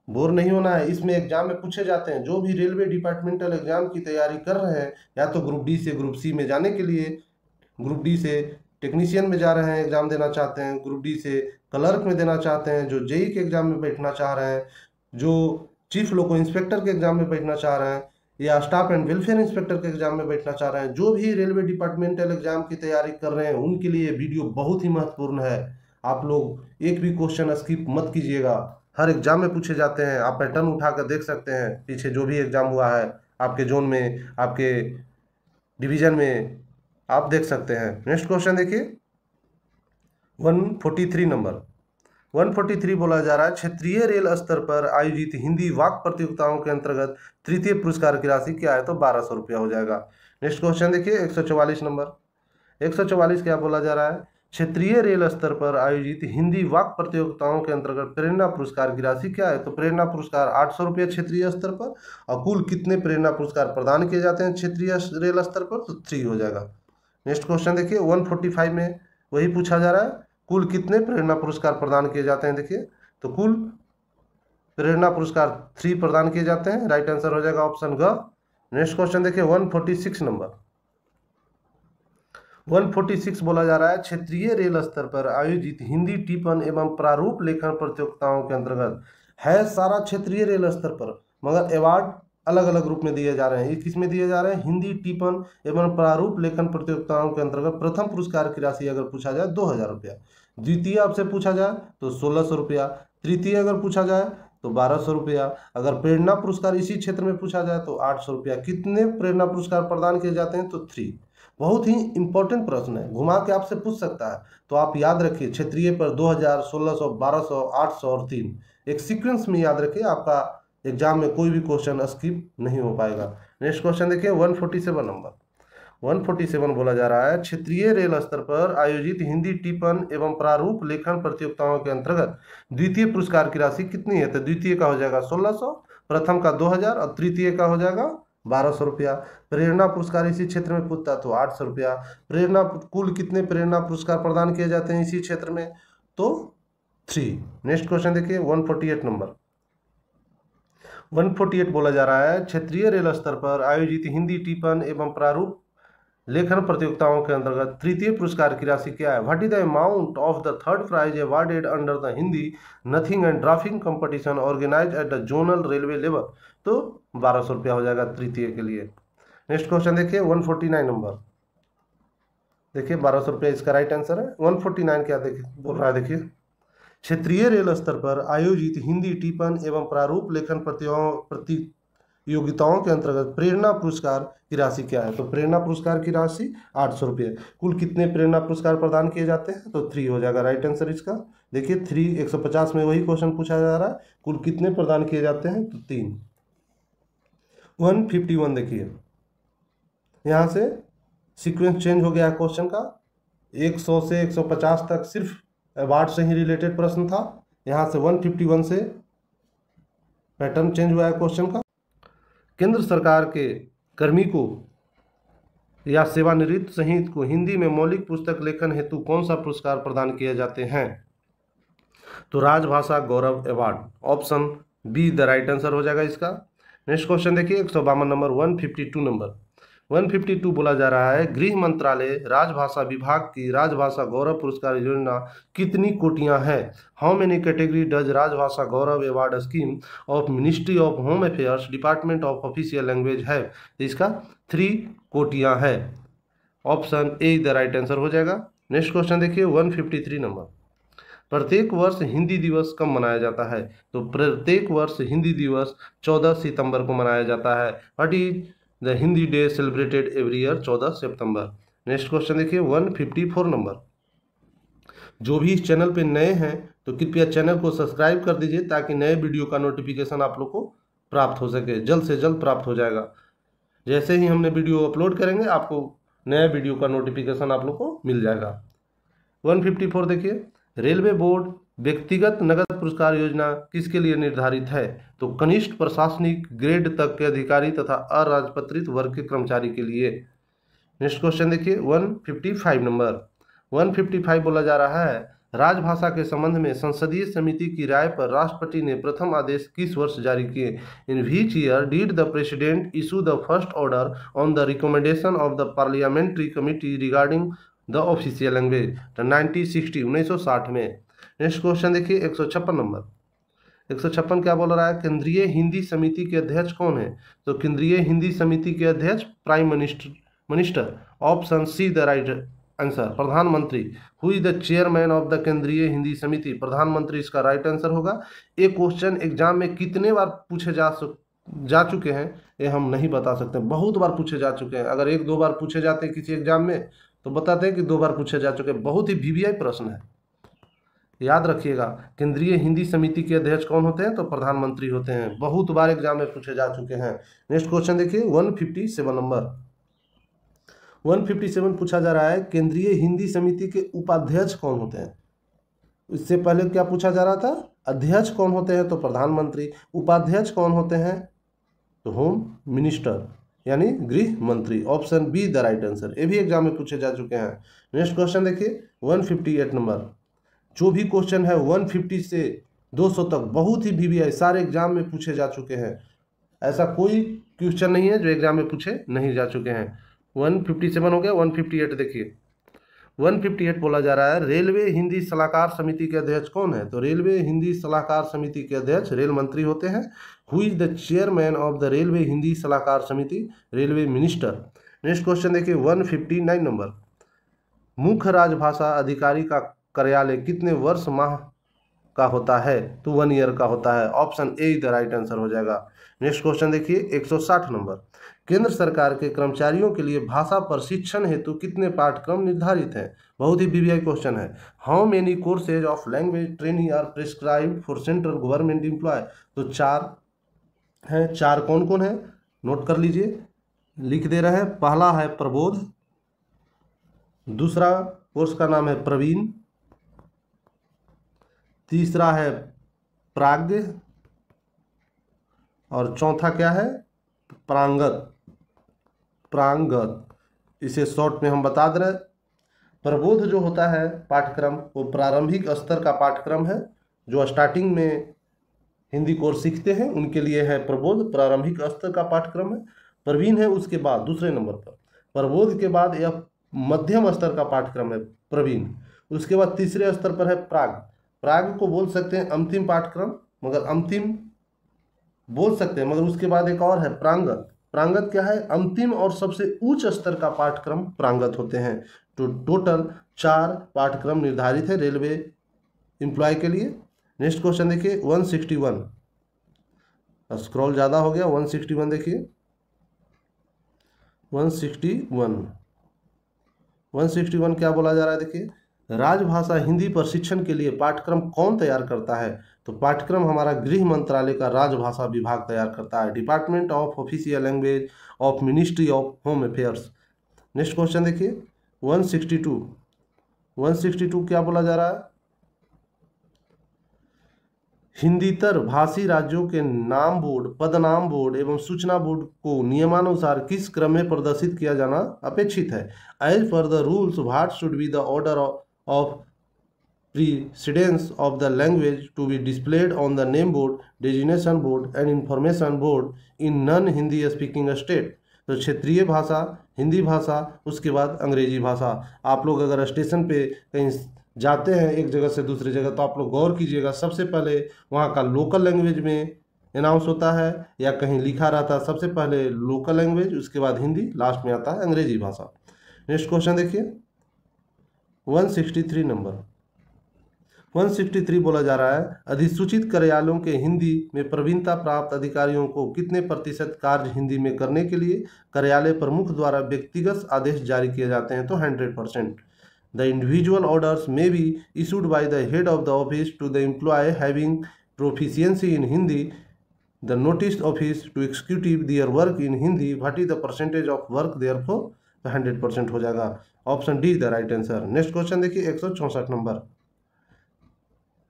बोर नहीं होना है। इसमें एग्जाम में पूछे जाते हैं, जो भी रेलवे डिपार्टमेंटल एग्जाम की तैयारी कर रहे हैं, या तो ग्रुप डी से ग्रुप सी में जाने के लिए, ग्रुप डी से टेक्नीशियन में जा रहे हैं, एग्जाम देना चाहते हैं, ग्रुप डी से क्लर्क में देना चाहते हैं, जो जेई के एग्जाम में बैठना चाह रहे हैं, जो चीफ लोको इंस्पेक्टर के एग्जाम में बैठना चाह रहे हैं, या स्टाफ एंड वेलफेयर इंस्पेक्टर के एग्जाम में बैठना चाह रहे हैं, जो भी रेलवे डिपार्टमेंटल एग्जाम की तैयारी कर रहे हैं, उनके लिए वीडियो बहुत ही महत्वपूर्ण है। आप लोग एक भी क्वेश्चन स्किप मत कीजिएगा, हर एग्जाम में पूछे जाते हैं। आप पैटर्न उठाकर देख सकते हैं, पीछे जो भी एग्जाम हुआ है आपके जोन में, आपके डिवीजन में, आप देख सकते हैं। नेक्स्ट क्वेश्चन देखिए 143 नंबर। 143 बोला जा रहा है, क्षेत्रीय रेल स्तर पर आयोजित हिंदी वाक प्रतियोगिताओं के अंतर्गत तृतीय पुरस्कार की राशि क्या है? तो 1200 रुपया हो जाएगा। नेक्स्ट क्वेश्चन देखिए 144 नंबर। 144 क्या बोला जा रहा है? क्षेत्रीय रेल स्तर पर आयोजित हिंदी वाक प्रतियोगिताओं के अंतर्गत प्रेरणा पुरस्कार की राशि क्या है? तो प्रेरणा पुरस्कार 800 रुपया क्षेत्रीय स्तर पर। और कुल कितने प्रेरणा पुरस्कार प्रदान किए जाते हैं क्षेत्रीय रेल स्तर पर? तो 3 हो जाएगा। नेक्स्ट क्वेश्चन देखिए 145 में वही पूछा जा रहा है, कुल कितने प्रेरणा पुरस्कार प्रदान किए जाते हैं? देखिए तो कुल प्रेरणा पुरस्कार 3 प्रदान किए जाते हैं। राइट आंसर हो जाएगा ऑप्शन ग। नेक्स्ट क्वेश्चन देखिए 146 नंबर। 146 बोला जा रहा है, क्षेत्रीय रेल स्तर पर आयोजित हिंदी टिप्पण एवं प्रारूप लेखन प्रतियोगिताओं के अंतर्गत है सारा क्षेत्रीय रेल स्तर पर, मगर अवार्ड अलग अलग रूप में दिए जा रहे हैं। ये किस में दिए जा रहे हैं? हिंदी टिप्पण एवं प्रारूप लेखन प्रतियोगिताओं के अंतर्गत प्रथम पुरस्कार की राशि अगर पूछा जाए 2000 रुपया, द्वितीय आपसे पूछा जाए तो 1600 रुपया, तृतीय अगर पूछा जाए तो 1200 रुपया, अगर प्रेरणा पुरस्कार इसी क्षेत्र में पूछा जाए तो 800 रुपया। कितने प्रेरणा पुरस्कार प्रदान किए जाते हैं? तो 3। बहुत ही इंपॉर्टेंट प्रश्न है, घुमा के आपसे पूछ सकता है, तो आप याद रखिए क्षेत्रीय पर 2000, 1600, 1200, 800 और 3 एक सीक्वेंस में याद रखिए, आपका एग्जाम में कोई भी क्वेश्चन स्किप नहीं हो पाएगा। नेक्स्ट क्वेश्चन देखिए 147 नंबर। 147 बोला जा रहा है, क्षेत्रीय रेल स्तर पर आयोजित हिंदी टिप्पण एवं प्रारूप लेखन प्रतियोगिताओं के अंतर्गत द्वितीय पुरस्कार की राशि कितनी है? तो द्वितीय का हो जाएगा 1600, प्रथम का 2000 और तृतीय का हो जाएगा 1200 रुपया। प्रेरणा पुरस्कार इसी क्षेत्र में पूछता तो 800 रुपया। प्रेरणा कुल कितने प्रेरणा पुरस्कार प्रदान किए जाते हैं इसी क्षेत्र में? तो 3। नेक्स्ट क्वेश्चन देखिए 148 नंबर। 148 बोला जा रहा है, क्षेत्रीय रेल स्तर पर आयोजित हिंदी टिप्पण एवं प्रारूप लेखन प्रतियोगिताओं के अंतर्गत तृतीय पुरस्कार की राशि क्या है? What is the amount of the third prize awarded under the Hindi noting and drafting competition organize at the zonal railway level? तो 1200 रुपया हो जाएगा तृतीय के लिए। नेक्स्ट क्वेश्चन देखिए 149 नंबर। देखिए 1200 रुपया इसका राइट आंसर है। 149 क्या देखिए बोल रहा है, देखिए क्षेत्रीय रेल स्तर पर आयोजित हिंदी टिप्पण एवं प्रारूप लेखन प्रतियोगिताओं के अंतर्गत प्रेरणा पुरस्कार की राशि क्या है? तो प्रेरणा पुरस्कार की राशि 800 रुपये। कुल कितने प्रेरणा पुरस्कार प्रदान किए जाते हैं? तो 3 हो जाएगा राइट आंसर इसका। देखिए 3 150 में वही क्वेश्चन पूछा जा रहा है, कुल कितने प्रदान किए जाते हैं? तो 3। 151 देखिए, यहाँ से सीक्वेंस चेंज हो गया क्वेश्चन का, 100 से 150 तक सिर्फ अवार्ड से ही रिलेटेड प्रश्न था, यहाँ से 151 से पैटर्न चेंज हुआ है क्वेश्चन का। केंद्र सरकार के कर्मी को या सेवानिवृत्त सहित को हिंदी में मौलिक पुस्तक लेखन हेतु कौन सा पुरस्कार प्रदान किए जाते हैं? तो Rajbhasha Gaurav award, option B the right answer हो जाएगा इसका। नेक्स्ट क्वेश्चन देखिए 152 नंबर। 152 नंबर। 152 बोला जा रहा है, गृह मंत्रालय राजभाषा विभाग की राजभाषा गौरव पुरस्कार योजना कितनी कोटियां हैं? How many category does Rajbhasha Gaurav award scheme of ministry of home affairs department of official language है? इसका 3 कोटियां है। Option A the right answer हो जाएगा। नेक्स्ट क्वेश्चन देखिए 153 नंबर। प्रत्येक वर्ष हिंदी दिवस कब मनाया जाता है? तो प्रत्येक वर्ष हिंदी दिवस 14 सितंबर को मनाया जाता है। What is the Hindi day celebrated every year? 14 September. Next question देखिए 154 नंबर। जो भी इस चैनल पे नए हैं तो कृपया चैनल को सब्सक्राइब कर दीजिए, ताकि नए वीडियो का नोटिफिकेशन आप लोग को प्राप्त हो सके, जल्द से जल्द प्राप्त हो जाएगा। जैसे ही हमने वीडियो अपलोड करेंगे आपको नया वीडियो का नोटिफिकेशन आप लोग को मिल जाएगा। 154 देखिए, रेलवे बोर्ड व्यक्तिगत नगद पुरस्कार योजना किसके लिए निर्धारित है? तो कनिष्ठ प्रशासनिक ग्रेड तक के अधिकारी तथा अराजपत्रित वर्ग के कर्मचारी के लिए। नेक्स्ट क्वेश्चन देखिए 155 नंबर। 155 बोला जा रहा है, राजभाषा के संबंध में संसदीय समिति की राय पर राष्ट्रपति ने प्रथम आदेश किस वर्ष जारी किए? In which year did the president issue the first order on the recommendation of the parliamentary committee regarding the official language? 1960 1960 में। नेक्स्ट क्वेश्चन देखिए 156 नंबर। 156 क्या बोल रहा है? केंद्रीय हिंदी समिति के अध्यक्ष कौन है? तो केंद्रीय हिंदी समिति के अध्यक्ष prime minister. Option C the right answer, प्रधानमंत्री। Who is the chairman of the Kendriya Hindi समिति? प्रधानमंत्री इसका राइट आंसर होगा। ये क्वेश्चन एग्जाम में कितने बार पूछे जा चुके हैं ये हम नहीं बता सकते, बहुत बार पूछे जा चुके हैं। अगर एक दो बार पूछे जाते हैं किसी एग्जाम में तो बताते हैं कि 2 बार पूछे जा चुके हैं। बहुत ही वीवीआई प्रश्न है, याद रखिएगा। केंद्रीय हिंदी समिति के अध्यक्ष कौन होते हैं? तो प्रधानमंत्री होते हैं। बहुत बार एग्जाम में पूछे जा चुके हैं। नेक्स्ट क्वेश्चन देखिए 157 नंबर। 157 पूछा जा रहा है केंद्रीय हिंदी समिति के उपाध्यक्ष कौन होते हैं? इससे पहले क्या पूछा जा रहा था? अध्यक्ष कौन होते हैं? तो प्रधानमंत्री। उपाध्यक्ष कौन होते हैं? तो होम मिनिस्टर यानी गृह मंत्री। Option B the right answer. ये भी एग्जाम में पूछे जा चुके हैं। नेक्स्ट क्वेश्चन देखिए 158 नंबर। जो भी क्वेश्चन है 150 से 200 तक बहुत ही वीवीआई सारे एग्जाम में पूछे जा चुके हैं। ऐसा कोई क्वेश्चन नहीं है जो एग्जाम में पूछे नहीं जा चुके हैं। 157 हो गया। 158 देखिए 158 बोला जा रहा है रेलवे हिंदी सलाहकार समिति के अध्यक्ष कौन है? तो रेलवे हिंदी सलाहकार समिति के अध्यक्ष रेल मंत्री होते हैं। Who is the chairman of the railway Hindi सलाहकार समिति? Railway minister. नेक्स्ट क्वेश्चन देखिए 159 नंबर। मुख्य राजभाषा अधिकारी का कार्यालय कितने वर्ष माह का होता है? तो 1 ईयर का होता है। Option A the right answer हो जाएगा। नेक्स्ट क्वेश्चन देखिए 160 नंबर। केंद्र सरकार के कर्मचारियों के लिए भाषा प्रशिक्षण हेतु कितने पाठ्यक्रम निर्धारित हैं? बहुत ही वीवीआई क्वेश्चन है। How many courses of language training are prescribed for central government employ? तो 4 हैं। 4 कौन कौन है? नोट कर लीजिए, लिख दे रहे हैं। पहला है प्रबोध, दूसरा कोर्स का नाम है प्रवीण, तीसरा है प्राज्ञ और चौथा क्या है? प्रांगत। इसे शॉर्ट में हम बता दे रहे हैं। प्रबोध जो होता है पाठ्यक्रम वो प्रारंभिक स्तर का पाठ्यक्रम है। जो स्टार्टिंग में हिंदी कोर्स सीखते हैं उनके लिए है प्रबोध, प्रारंभिक स्तर का पाठ्यक्रम है। प्रवीण है उसके बाद दूसरे नंबर पर। प्रबोध के बाद यह मध्यम स्तर का पाठ्यक्रम है प्रवीण। उसके बाद तीसरे स्तर पर है प्राग को बोल सकते हैं अंतिम पाठ्यक्रम, मगर अंतिम बोल सकते हैं, मगर उसके बाद एक और है प्रांगत क्या है? अंतिम और सबसे उच्च स्तर का पाठ्यक्रम प्रांगत होते हैं। तो टोटल 4 पाठ्यक्रम निर्धारित है रेलवे एम्प्लॉय के लिए। नेक्स्ट क्वेश्चन देखिए 161। स्क्रॉल ज़्यादा हो गया। 161 देखिए 161 क्या बोला जा रहा है? देखिए राजभाषा हिंदी प्रशिक्षण के लिए पाठ्यक्रम कौन तैयार करता है? तो पाठ्यक्रम हमारा गृह मंत्रालय का राजभाषा विभाग तैयार करता है। Department of official language of ministry of home affairs. Next question देखिए 162 क्या बोला जा रहा है? हिंदीतर भाषी राज्यों के नाम बोर्ड, पदनाम बोर्ड एवं सूचना बोर्ड को नियमानुसार किस क्रम में प्रदर्शित किया जाना अपेक्षित है? As per the rules what should be the order of precedence of the language to be displayed on the name board, designation board and information board in non-Hindi speaking state? तो क्षेत्रीय भाषा, हिंदी भाषा, उसके बाद अंग्रेजी भाषा। आप लोग अगर स्टेशन पे कहीं जाते हैं एक जगह से दूसरी जगह तो आप लोग गौर कीजिएगा, सबसे पहले वहाँ का लोकल लैंग्वेज में अनाउंस होता है या कहीं लिखा रहता है सबसे पहले लोकल लैंग्वेज, उसके बाद हिंदी, लास्ट में आता है अंग्रेजी भाषा। नेक्स्ट क्वेश्चन देखिए 163 नंबर। 163 बोला जा रहा है अधिसूचित कार्यालयों के हिंदी में प्रवीणता प्राप्त अधिकारियों को कितने प्रतिशत कार्य हिंदी में करने के लिए कार्यालय प्रमुख द्वारा व्यक्तिगत आदेश जारी किए जाते हैं? तो 100%। The individual orders may be issued by the head of the office to the employee having proficiency in Hindi the notice office to executive their work in Hindi. What is the percentage of work therefore? तो 100% हो जाएगा। Option D the right answer. Next question देखिए 164 number.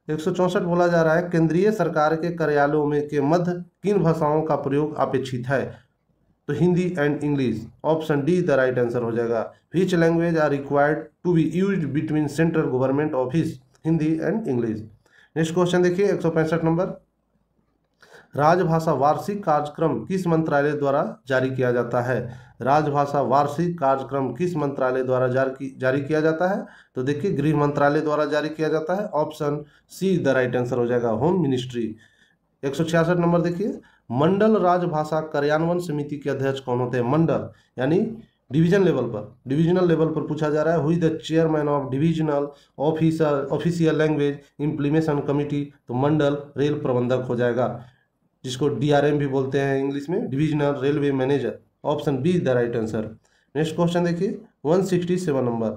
164 बोला जा रहा है केंद्रीय सरकार के कार्यालयों में के मध्य किन भाषाओं का प्रयोग अपेक्षित है? तो Hindi and English. Option D the right answer हो जाएगा। Which language are required to be used between central government office? Hindi and English. Next question देखिए 165 नंबर, राजभाषा वार्षिक कार्यक्रम किस मंत्रालय द्वारा जारी किया जाता है? राजभाषा वार्षिक कार्यक्रम किस मंत्रालय द्वारा जारी किया जाता है? तो देखिए गृह मंत्रालय द्वारा जारी किया जाता है। Option C the right answer हो जाएगा, होम मिनिस्ट्री। 166 नंबर देखिए, मंडल राजभाषा कार्यान्वयन समिति के अध्यक्ष कौन होते हैं? मंडल यानी डिविजनल लेवल पर पूछा जा रहा है। हुई the chairman of divisional official language implementation committee, तो मंडल रेल प्रबंधक हो जाएगा, जिसको डीआरएम भी बोलते हैं इंग्लिश में, divisional railway manager. Option B the right answer. Next question देखिए 167 नंबर,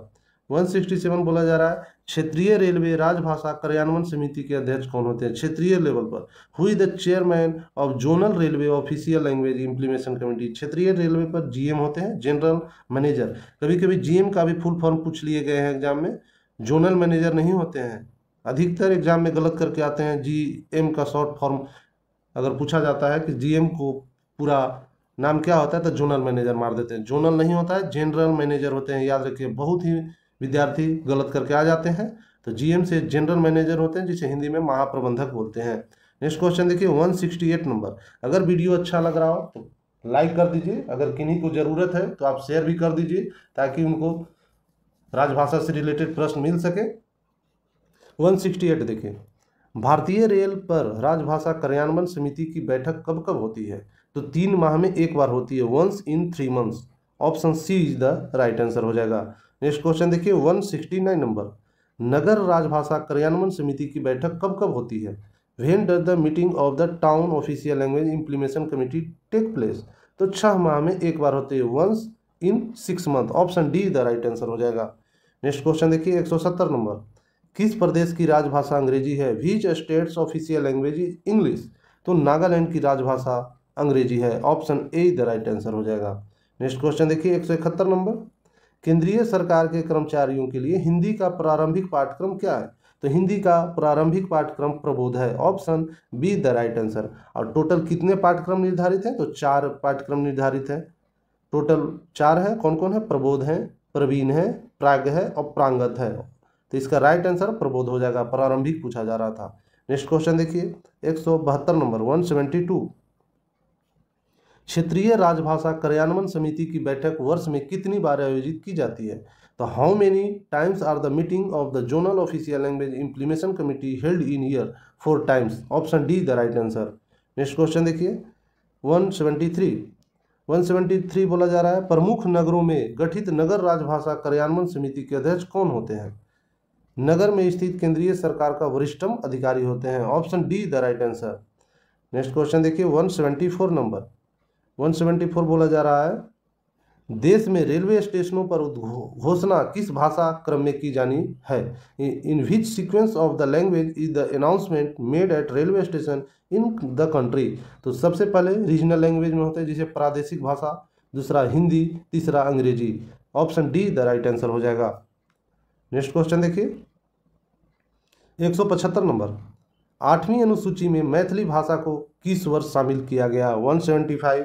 167 बोला जा रहा है, क्षेत्रीय रेलवे राजभाषा कार्यान्वयन समिति के अध्यक्ष कौन होते हैं? क्षेत्रीय लेवल पर हुई the chairman of zonal railway official language implementation committee. क्षेत्रीय रेलवे पर जीएम होते हैं, जनरल मैनेजर। कभी कभी जीएम का भी फुल फॉर्म पूछ लिए गए हैं एग्जाम में, जोनल मैनेजर नहीं होते हैं। अधिकतर एग्जाम में गलत करके आते हैं, जीएम का शॉर्ट फॉर्म अगर पूछा जाता है कि जीएम को पूरा नाम क्या होता है तो जोनल मैनेजर मार देते हैं। जोनल नहीं होता है, जनरल मैनेजर होते हैं, याद रखिए। बहुत ही विद्यार्थी गलत करके आ जाते हैं, तो जीएम से जनरल मैनेजर होते हैं, जिसे हिंदी में महाप्रबंधक बोलते हैं। नेक्स्ट क्वेश्चन देखिए 168 नंबर, अगर वीडियो अच्छा लग रहा हो तो लाइक कर दीजिए, अगर किन्हीं को ज़रूरत है तो आप शेयर भी कर दीजिए, ताकि उनको राजभाषा से रिलेटेड प्रश्न मिल सके। 168 देखिए, भारतीय रेल पर राजभाषा कार्यान्वयन समिति की बैठक कब कब होती है? तो 3 माह में एक बार होती है, once in 3 months. Option C is the right answer हो जाएगा। नेक्स्ट क्वेश्चन देखिए 169 नंबर, नगर राजभाषा कार्यान्वयन समिति की बैठक कब कब होती है? When does the meeting of the town official language implementation committee take place? तो 6 माह में एक बार होती है, once in 6 month. Option D the right answer हो जाएगा। नेक्स्ट क्वेश्चन देखिए 170 नंबर, किस प्रदेश की राजभाषा अंग्रेजी है? Which states official language is English? तो नागालैंड की राजभाषा अंग्रेजी है। Option A the right answer हो जाएगा। नेक्स्ट क्वेश्चन देखिए 171 नंबर, केंद्रीय सरकार के कर्मचारियों के लिए हिंदी का प्रारंभिक पाठ्यक्रम क्या है? तो हिंदी का प्रारंभिक पाठ्यक्रम प्रबोध है। Option B the right answer. और टोटल कितने पाठ्यक्रम निर्धारित हैं? तो 4 पाठ्यक्रम निर्धारित है, टोटल 4 है। कौन कौन है? प्रबोध है, प्रवीण है, प्राग है और प्रांगत है। तो इसका राइट आंसर प्रबोध हो जाएगा, प्रारंभिक पूछा जा रहा था। नेक्स्ट क्वेश्चन देखिए 172 नंबर, 172, क्षेत्रीय राजभाषा कार्यान्वयन समिति की बैठक वर्ष में कितनी बार आयोजित की जाती है? तो how many times are the meeting of the zonal official language implementation committee held in year? 4 times. Option D the right answer. Next question देखिए 173 बोला जा रहा है, प्रमुख नगरों में गठित नगर राजभाषा कार्यान्वयन समिति के अध्यक्ष कौन होते हैं? नगर में स्थित केंद्रीय सरकार का वरिष्ठतम अधिकारी होते हैं। Option D the right answer. Next question देखिए 174 नंबर, 174 बोला जा रहा है, देश में रेलवे स्टेशनों पर घोषणा किस भाषा क्रम में की जानी है? In which sequence of the language is the announcement made at railway station in the country? तो सबसे पहले रीजनल लैंग्वेज में होते हैं, जिसे प्रादेशिक भाषा, दूसरा हिंदी, तीसरा अंग्रेजी। Option D the right answer हो जाएगा। नेक्स्ट क्वेश्चन देखिए 175 नंबर, 8वीं अनुसूची में मैथिली भाषा को किस वर्ष शामिल किया गया? 175,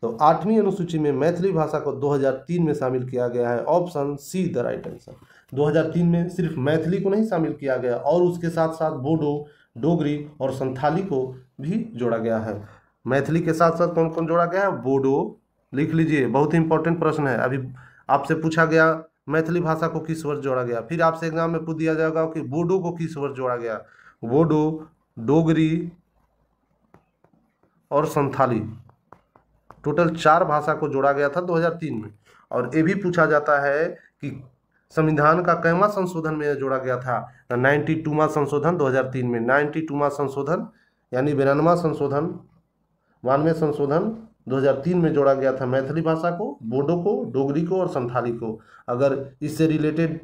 तो 8वीं अनुसूची में मैथिली भाषा को 2003 में शामिल किया गया है। Option C the right answer. 2003 में सिर्फ मैथिली को नहीं शामिल किया गया, और उसके साथ साथ बोडो, डोगरी और संथाली को भी जोड़ा गया है। मैथिली के साथ साथ कौन कौन जोड़ा गया है? बोडो, लिख लीजिए, बहुत ही इंपॉर्टेंट प्रश्न है। अभी आपसे पूछा गया मैथिली भाषा को किस वर्ष जोड़ा गया, फिर आपसे एग्जाम में पूछ दिया जाएगा कि बोडो को किस वर्ष जोड़ा गया। बोडो, डोगरी और संथाली, टोटल 4 भाषा को जोड़ा गया था 2003 में। और ये भी पूछा जाता है कि संविधान का कैवां संशोधन में जोड़ा गया था? 92वां संशोधन 2003 में। 92वां संशोधन यानी 92वां संशोधन, 92वें संशोधन 2003 में जोड़ा गया था मैथिली भाषा को, बोडो को, डोगरी को और संथाली को। अगर इससे रिलेटेड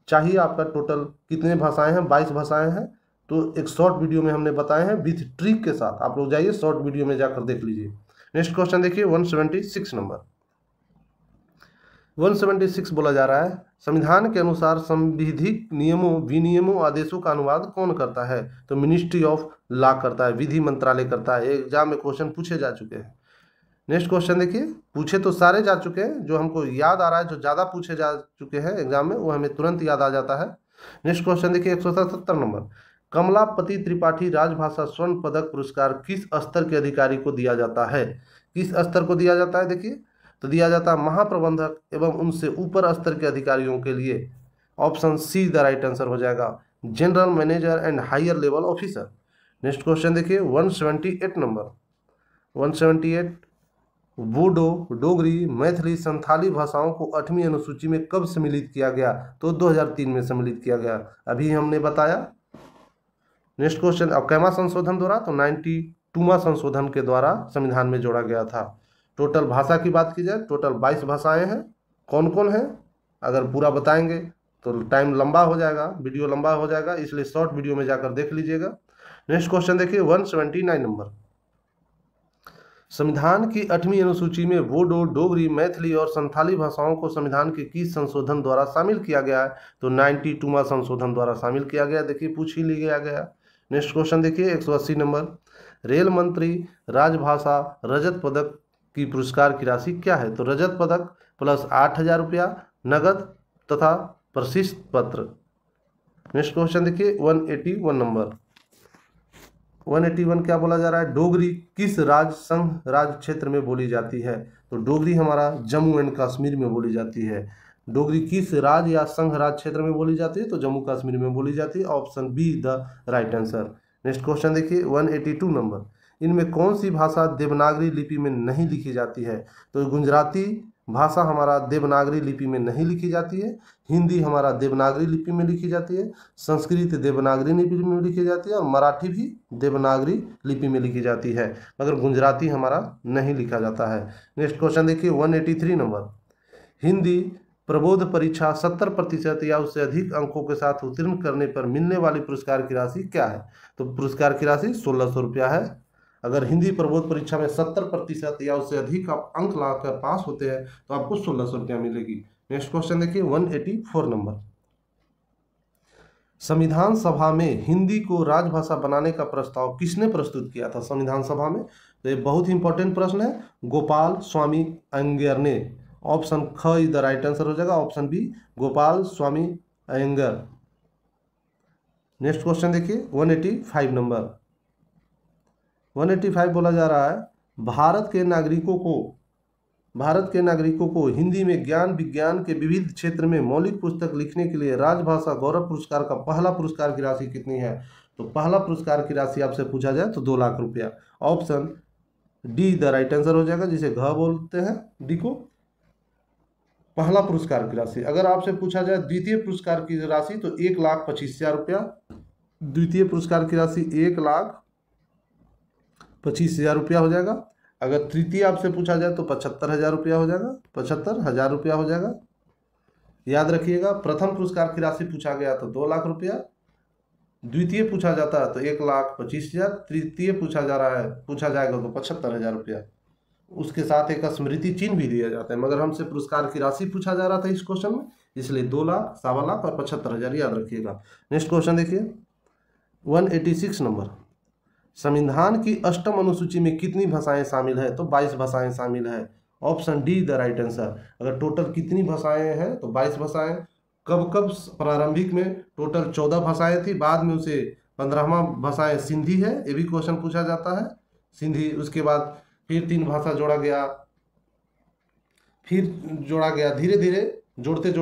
चाहिए आपका टोटल कितने भाषाएं हैं, 22 भाषाएं हैं, तो एक शॉर्ट वीडियो में हमने बताए हैं विथ ट्रिक के साथ। आप लोग जाइए शॉर्ट वीडियो में जाकर देख लीजिए। नेक्स्ट क्वेश्चन देखिए 176 नंबर, 176 बोला जा रहा है, संविधान के अनुसार संविधिक नियमों, विनियमों, आदेशों का अनुवाद कौन करता है? तो मिनिस्ट्री ऑफ लॉ करता है, विधि मंत्रालय करता है। एग्जाम में क्वेश्चन पूछे जा चुके हैं। नेक्स्ट क्वेश्चन देखिए, पूछे तो सारे जा चुके हैं, जो हमको याद आ रहा है, जो ज़्यादा पूछे जा चुके हैं एग्जाम में, वो हमें तुरंत याद आ जाता है। नेक्स्ट क्वेश्चन देखिए 177 नंबर, कमलापति त्रिपाठी राजभाषा स्वर्ण पदक पुरस्कार किस स्तर के अधिकारी को दिया जाता है? किस स्तर को दिया जाता है? देखिए, तो दिया जाता है महाप्रबंधक एवं उनसे ऊपर स्तर के अधिकारियों के लिए। Option C the right answer हो जाएगा, general manager and higher level officer. Next question देखिए 178 नंबर, 178, बोडो, डोगरी, मैथिली, संथाली भाषाओं को 8वीं अनुसूची में कब सम्मिलित किया गया? तो 2003 में सम्मिलित किया गया, अभी हमने बताया। नेक्स्ट क्वेश्चन, अब कैमा संशोधन द्वारा? तो 92वां संशोधन के द्वारा संविधान में जोड़ा गया था। टोटल भाषा की बात की जाए, टोटल 22 भाषाएं हैं। कौन कौन है? अगर पूरा बताएंगे तो टाइम लंबा हो जाएगा, वीडियो लंबा हो जाएगा, इसलिए शॉर्ट वीडियो में जाकर देख लीजिएगा। नेक्स्ट क्वेश्चन देखिए 179 नंबर, संविधान की 8वीं अनुसूची में बोडो, डोगरी, मैथिली और संथाली भाषाओं को संविधान के किस संशोधन द्वारा शामिल किया गया है? तो 92वां संशोधन द्वारा शामिल किया गया। देखिए पूछ ही लिया गया। नेक्स्ट क्वेश्चन देखिए 180 नंबर, रेल मंत्री राजभाषा रजत पदक की पुरस्कार की राशि क्या है? तो रजत पदक प्लस 8,000 रुपया नगद तथा प्रशस्ति पत्र। नेक्स्ट क्वेश्चन देखिए 181 नंबर, 181 क्या बोला जा रहा है? डोगरी किस राज्य संघ राज्य क्षेत्र में बोली जाती है? तो डोगरी हमारा जम्मू एंड कश्मीर में बोली जाती है। डोगरी किस राज्य या संघ राज्य क्षेत्र में बोली जाती है? तो जम्मू कश्मीर में बोली जाती है। Option B the right answer. Next question देखिए 182 नंबर, इनमें कौन सी भाषा देवनागरी लिपि में नहीं लिखी जाती है? तो गुजराती भाषा हमारा देवनागरी लिपि में नहीं लिखी जाती है, हिंदी हमारा देवनागरी लिपि में लिखी जाती है, संस्कृत देवनागरी लिपि में लिखी जाती है और मराठी भी देवनागरी लिपि में लिखी जाती है, मगर गुजराती हमारा नहीं लिखा जाता है। नेक्स्ट क्वेश्चन देखिए 183 नंबर, हिंदी प्रबोध परीक्षा 70% या उससे अधिक अंकों के साथ उत्तीर्ण करने पर मिलने वाली पुरस्कार की राशि क्या है? तो पुरस्कार की राशि 1600 रुपया है। अगर हिंदी प्रबोध परीक्षा में 70% या उससे अधिक आप अंक लाकर पास होते हैं तो आपको 1600 रुपया मिलेगी। नेक्स्ट क्वेश्चन देखिए 184 नंबर, संविधान सभा में हिंदी को राजभाषा बनाने का प्रस्ताव किसने प्रस्तुत किया था संविधान सभा में? तो ये बहुत ही इंपॉर्टेंट प्रश्न है, गोपाल स्वामी अयंगर ने। ऑप्शन ख इज द राइट आंसर हो जाएगा, option B Gopal Swami Iyengar. Next question देखिए 185 नंबर, 185 बोला जा रहा है, भारत के नागरिकों को हिंदी में ज्ञान विज्ञान के विविध क्षेत्र में मौलिक पुस्तक लिखने के लिए राजभाषा गौरव पुरस्कार का पहला पुरस्कार की राशि कितनी है? तो पहला पुरस्कार की राशि आपसे पूछा जाए तो 2 लाख रुपया। Option D the right answer हो जाएगा, जिसे घ बोलते हैं डी को। पहला पुरस्कार की राशि अगर आपसे पूछा जाए द्वितीय पुरस्कार की राशि तो 1,25,000 रुपया, द्वितीय पुरस्कार की राशि 1,25,000 रुपया हो जाएगा। अगर तृतीय आपसे पूछा जाए तो 75,000 रुपया हो जाएगा, 75,000 रुपया हो जाएगा। याद रखिएगा, प्रथम पुरस्कार की राशि पूछा गया तो 2 लाख रुपया, द्वितीय पूछा जाता है तो 1,25,000, तृतीय पूछा जाएगा तो 75,000 रुपया। उसके साथ एक स्मृति चिन्ह भी दिया जाता है, मगर हमसे पुरस्कार की राशि पूछा जा रहा था इस क्वेश्चन में, इसलिए 2 लाख, 1.25 लाख और 75,000 याद रखिएगा। नेक्स्ट क्वेश्चन देखिए 186 नंबर, संविधान की 8वीं अनुसूची में कितनी भाषाएं शामिल है? तो 22 भाषाएं शामिल है। Option D the right answer. अगर टोटल कितनी भाषाएं हैं तो 22 भाषाएं। कब प्रारंभिक में टोटल 14 भाषाएं थी, बाद में उसे 15वां भाषाएं सिंधी है, ये भी क्वेश्चन पूछा जाता है सिंधी। उसके बाद फिर 3 भाषा जोड़ा गया, धीरे धीरे जोड़ते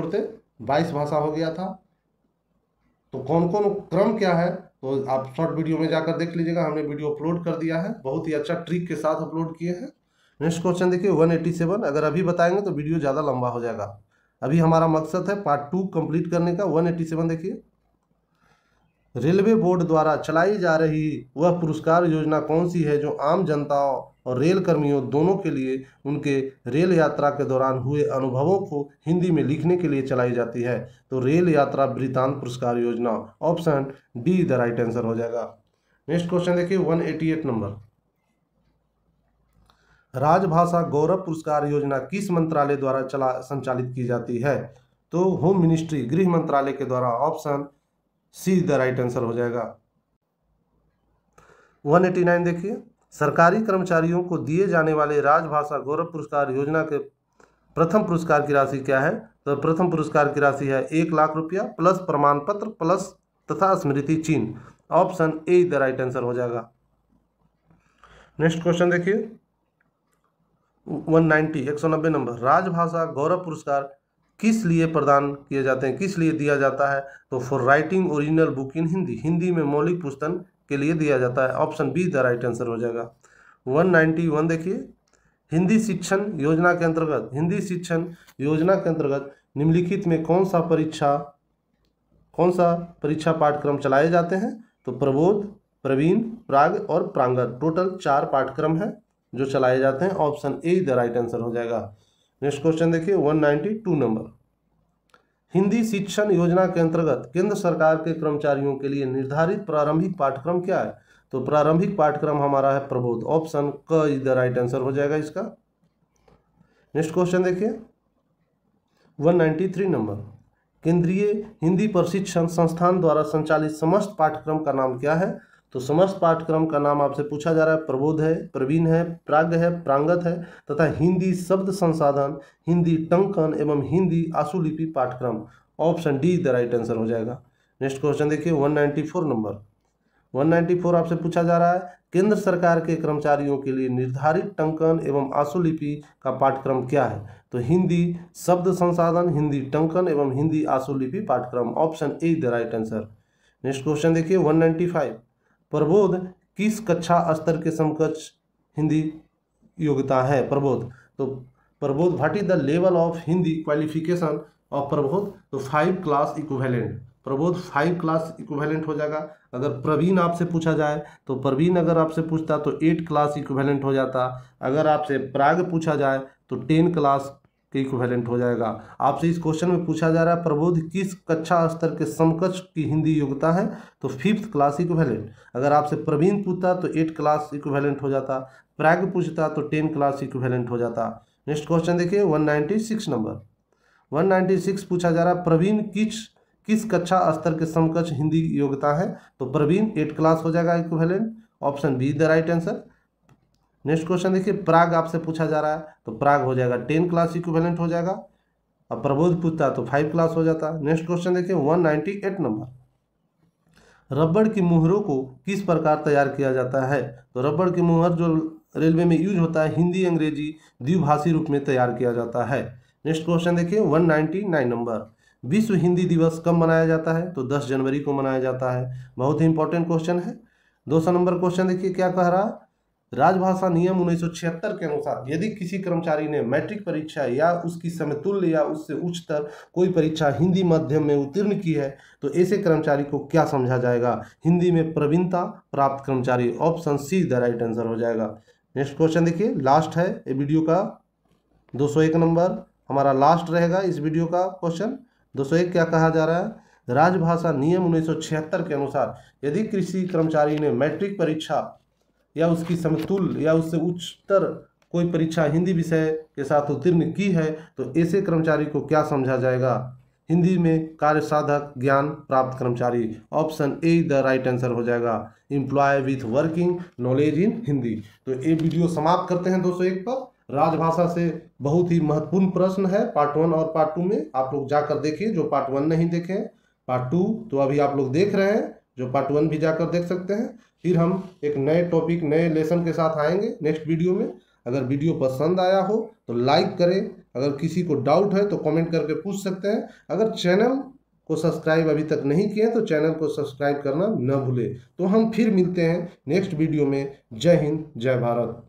22 भाषा हो गया था। तो कौन कौन क्रम क्या है तो आप शॉर्ट वीडियो में जाकर देख लीजिएगा, हमने वीडियो अपलोड कर दिया है, बहुत ही अच्छा ट्रिक के साथ अपलोड किए हैं। नेक्स्ट क्वेश्चन देखिए 187, अगर अभी बताएंगे तो वीडियो ज़्यादा लंबा हो जाएगा, अभी हमारा मकसद है पार्ट 2 कंप्लीट करने का। 187 देखिए, रेलवे बोर्ड द्वारा चलाई जा रही वह पुरस्कार योजना कौन सी है जो आम जनता और रेल कर्मियों दोनों के लिए उनके रेल यात्रा के दौरान हुए अनुभवों को हिंदी में लिखने के लिए चलाई जाती है? तो रेल यात्रा वृत्तांत पुरस्कार योजना। Option D the right answer हो जाएगा। नेक्स्ट क्वेश्चन देखिए 188 नंबर, राजभाषा गौरव पुरस्कार योजना किस मंत्रालय द्वारा संचालित की जाती है? तो होम मिनिस्ट्री, गृह मंत्रालय के द्वारा। Option C the right answer हो जाएगा। 189 देखिए, सरकारी कर्मचारियों को दिए जाने वाले राजभाषा गौरव पुरस्कार योजना के प्रथम पुरस्कार की राशि क्या है? तो प्रथम पुरस्कार की राशि है 1 लाख रुपया प्लस प्रमाण पत्र प्लस तथा स्मृति चिन्ह। Option A the right answer हो जाएगा। नेक्स्ट क्वेश्चन देखिए 190 नंबर, राजभाषा गौरव पुरस्कार किस लिए प्रदान किए जाते हैं, किस लिए दिया जाता है? तो for writing original book in Hindi, Hindi में मौलिक पुस्तक के लिए दिया जाता है। Option B the right answer हो जाएगा। 191 देखिए, हिंदी शिक्षण योजना के अंतर्गत, हिंदी शिक्षण योजना के अंतर्गत निम्नलिखित में कौन सा परीक्षा पाठ्यक्रम चलाए जाते हैं? तो प्रबोध, प्रवीण, प्राग और प्रांगत, टोटल 4 पाठ्यक्रम हैं जो चलाए जाते हैं। Option A the right answer हो जाएगा। नेक्स्ट क्वेश्चन देखिए 192 नंबर, हिंदी शिक्षण योजना के अंतर्गत केंद्र सरकार के कर्मचारियों के लिए निर्धारित प्रारंभिक पाठ्यक्रम क्या है? तो प्रारंभिक पाठ्यक्रम हमारा है प्रबोध। ऑप्शन क इज द राइट आंसर हो जाएगा इसका। नेक्स्ट क्वेश्चन देखिए 193 नंबर, केंद्रीय हिंदी प्रशिक्षण संस्थान द्वारा संचालित समस्त पाठ्यक्रम का नाम क्या है? तो समस्त पाठ्यक्रम का नाम आपसे पूछा जा रहा है प्रबोध है, प्रवीण है, प्राग है, प्रांगत है तथा हिंदी शब्द संसाधन, हिंदी टंकन एवं हिंदी आशुलिपि पाठ्यक्रम। Option D the right answer हो जाएगा। नेक्स्ट क्वेश्चन देखिए 194 नंबर, 194 आपसे पूछा जा रहा है केंद्र सरकार के कर्मचारियों के लिए निर्धारित टंकन एवं आशुलिपि का पाठ्यक्रम क्या है? तो हिंदी शब्द संसाधन, हिंदी टंकन एवं हिंदी आशुलिपि पाठ्यक्रम। Option A the right answer. Next question देखिए 195, प्रबोध किस कक्षा स्तर के समकक्ष हिंदी योग्यता है? प्रबोध, तो Prabodh what is the level of Hindi qualification of Prabodh? तो 5 class equivalent, Prabodh 5 class equivalent हो जाएगा। अगर प्रवीण आपसे पूछा जाए तो प्रवीण अगर आपसे पूछता तो 8 क्लास इक्विवेलेंट हो जाता। अगर आपसे प्राग पूछा जाए तो 10 क्लास के इक्विवेलेंट हो जाएगा। आपसे इस क्वेश्चन में पूछा जा रहा है प्रबोध किस कक्षा स्तर के समकक्ष की हिंदी योग्यता है? तो 5th क्लास इक्विवेलेंट। अगर आपसे प्रवीण पूछता तो 8 क्लास इक्विवेलेंट हो जाता, प्राग पूछता तो 10 क्लास इक्विवेलेंट हो जाता। नेक्स्ट क्वेश्चन देखिए 196 नंबर, 196 पूछा जा रहा है प्रवीण किस कक्षा स्तर के समकक्ष हिंदी योग्यता है? तो प्रवीण 8 क्लास हो जाएगा equivalent. Option B the right answer. Next question देखिए प्राग आपसे पूछा जा रहा है तो प्राग हो जाएगा 10 क्लास इक्विवेलेंट हो जाएगा। अब प्रबोध पूछता तो 5 क्लास हो जाता। नेक्स्ट क्वेश्चन देखिए 198 नंबर, रबड़ की मुहरों को किस प्रकार तैयार किया जाता है? तो रबड़ की मुहर जो रेलवे में यूज होता है हिंदी अंग्रेजी द्विभाषी रूप में तैयार किया जाता है। नेक्स्ट क्वेश्चन देखिए 199 नंबर, विश्व हिंदी दिवस कब मनाया जाता है? तो 10 जनवरी को मनाया जाता है। बहुत ही इंपॉर्टेंट क्वेश्चन है। 200 नंबर क्वेश्चन देखिए क्या कह रहा है, राजभाषा नियम 1976 के अनुसार यदि किसी कर्मचारी ने मैट्रिक परीक्षा या उसकी समतुल्य या उससे उच्चतर कोई परीक्षा हिंदी माध्यम में उत्तीर्ण की है तो ऐसे कर्मचारी को क्या समझा जाएगा? हिंदी में प्रवीणता प्राप्त कर्मचारी। Option C the right answer हो जाएगा। नेक्स्ट क्वेश्चन देखिए लास्ट है ये वीडियो का 201 नंबर हमारा लास्ट रहेगा इस वीडियो का क्वेश्चन। 201 क्या कहा जा रहा है, राजभाषा नियम 1976 के अनुसार यदि किसी कर्मचारी ने मैट्रिक परीक्षा या उसकी समतुल्य या उससे उच्चतर कोई परीक्षा हिंदी विषय के साथ उत्तीर्ण की है तो ऐसे कर्मचारी को क्या समझा जाएगा? हिंदी में कार्य साधक ज्ञान प्राप्त कर्मचारी। Option A the right answer हो जाएगा, employee with working knowledge in Hindi. तो ये वीडियो समाप्त करते हैं 201 पर। राजभाषा से बहुत ही महत्वपूर्ण प्रश्न है पार्ट 1 और पार्ट 2 में, आप लोग जाकर देखिए जो पार्ट 1 नहीं देखे। पार्ट 2 तो अभी आप लोग देख रहे हैं, जो पार्ट 1 भी जाकर देख सकते हैं। फिर हम एक नए टॉपिक नए लेसन के साथ आएंगे नेक्स्ट वीडियो में। अगर वीडियो पसंद आया हो तो लाइक करें, अगर किसी को डाउट है तो कमेंट करके पूछ सकते हैं। अगर चैनल को सब्सक्राइब अभी तक नहीं किए तो चैनल को सब्सक्राइब करना न भूलें। तो हम फिर मिलते हैं नेक्स्ट वीडियो में। जय हिंद, जय भारत।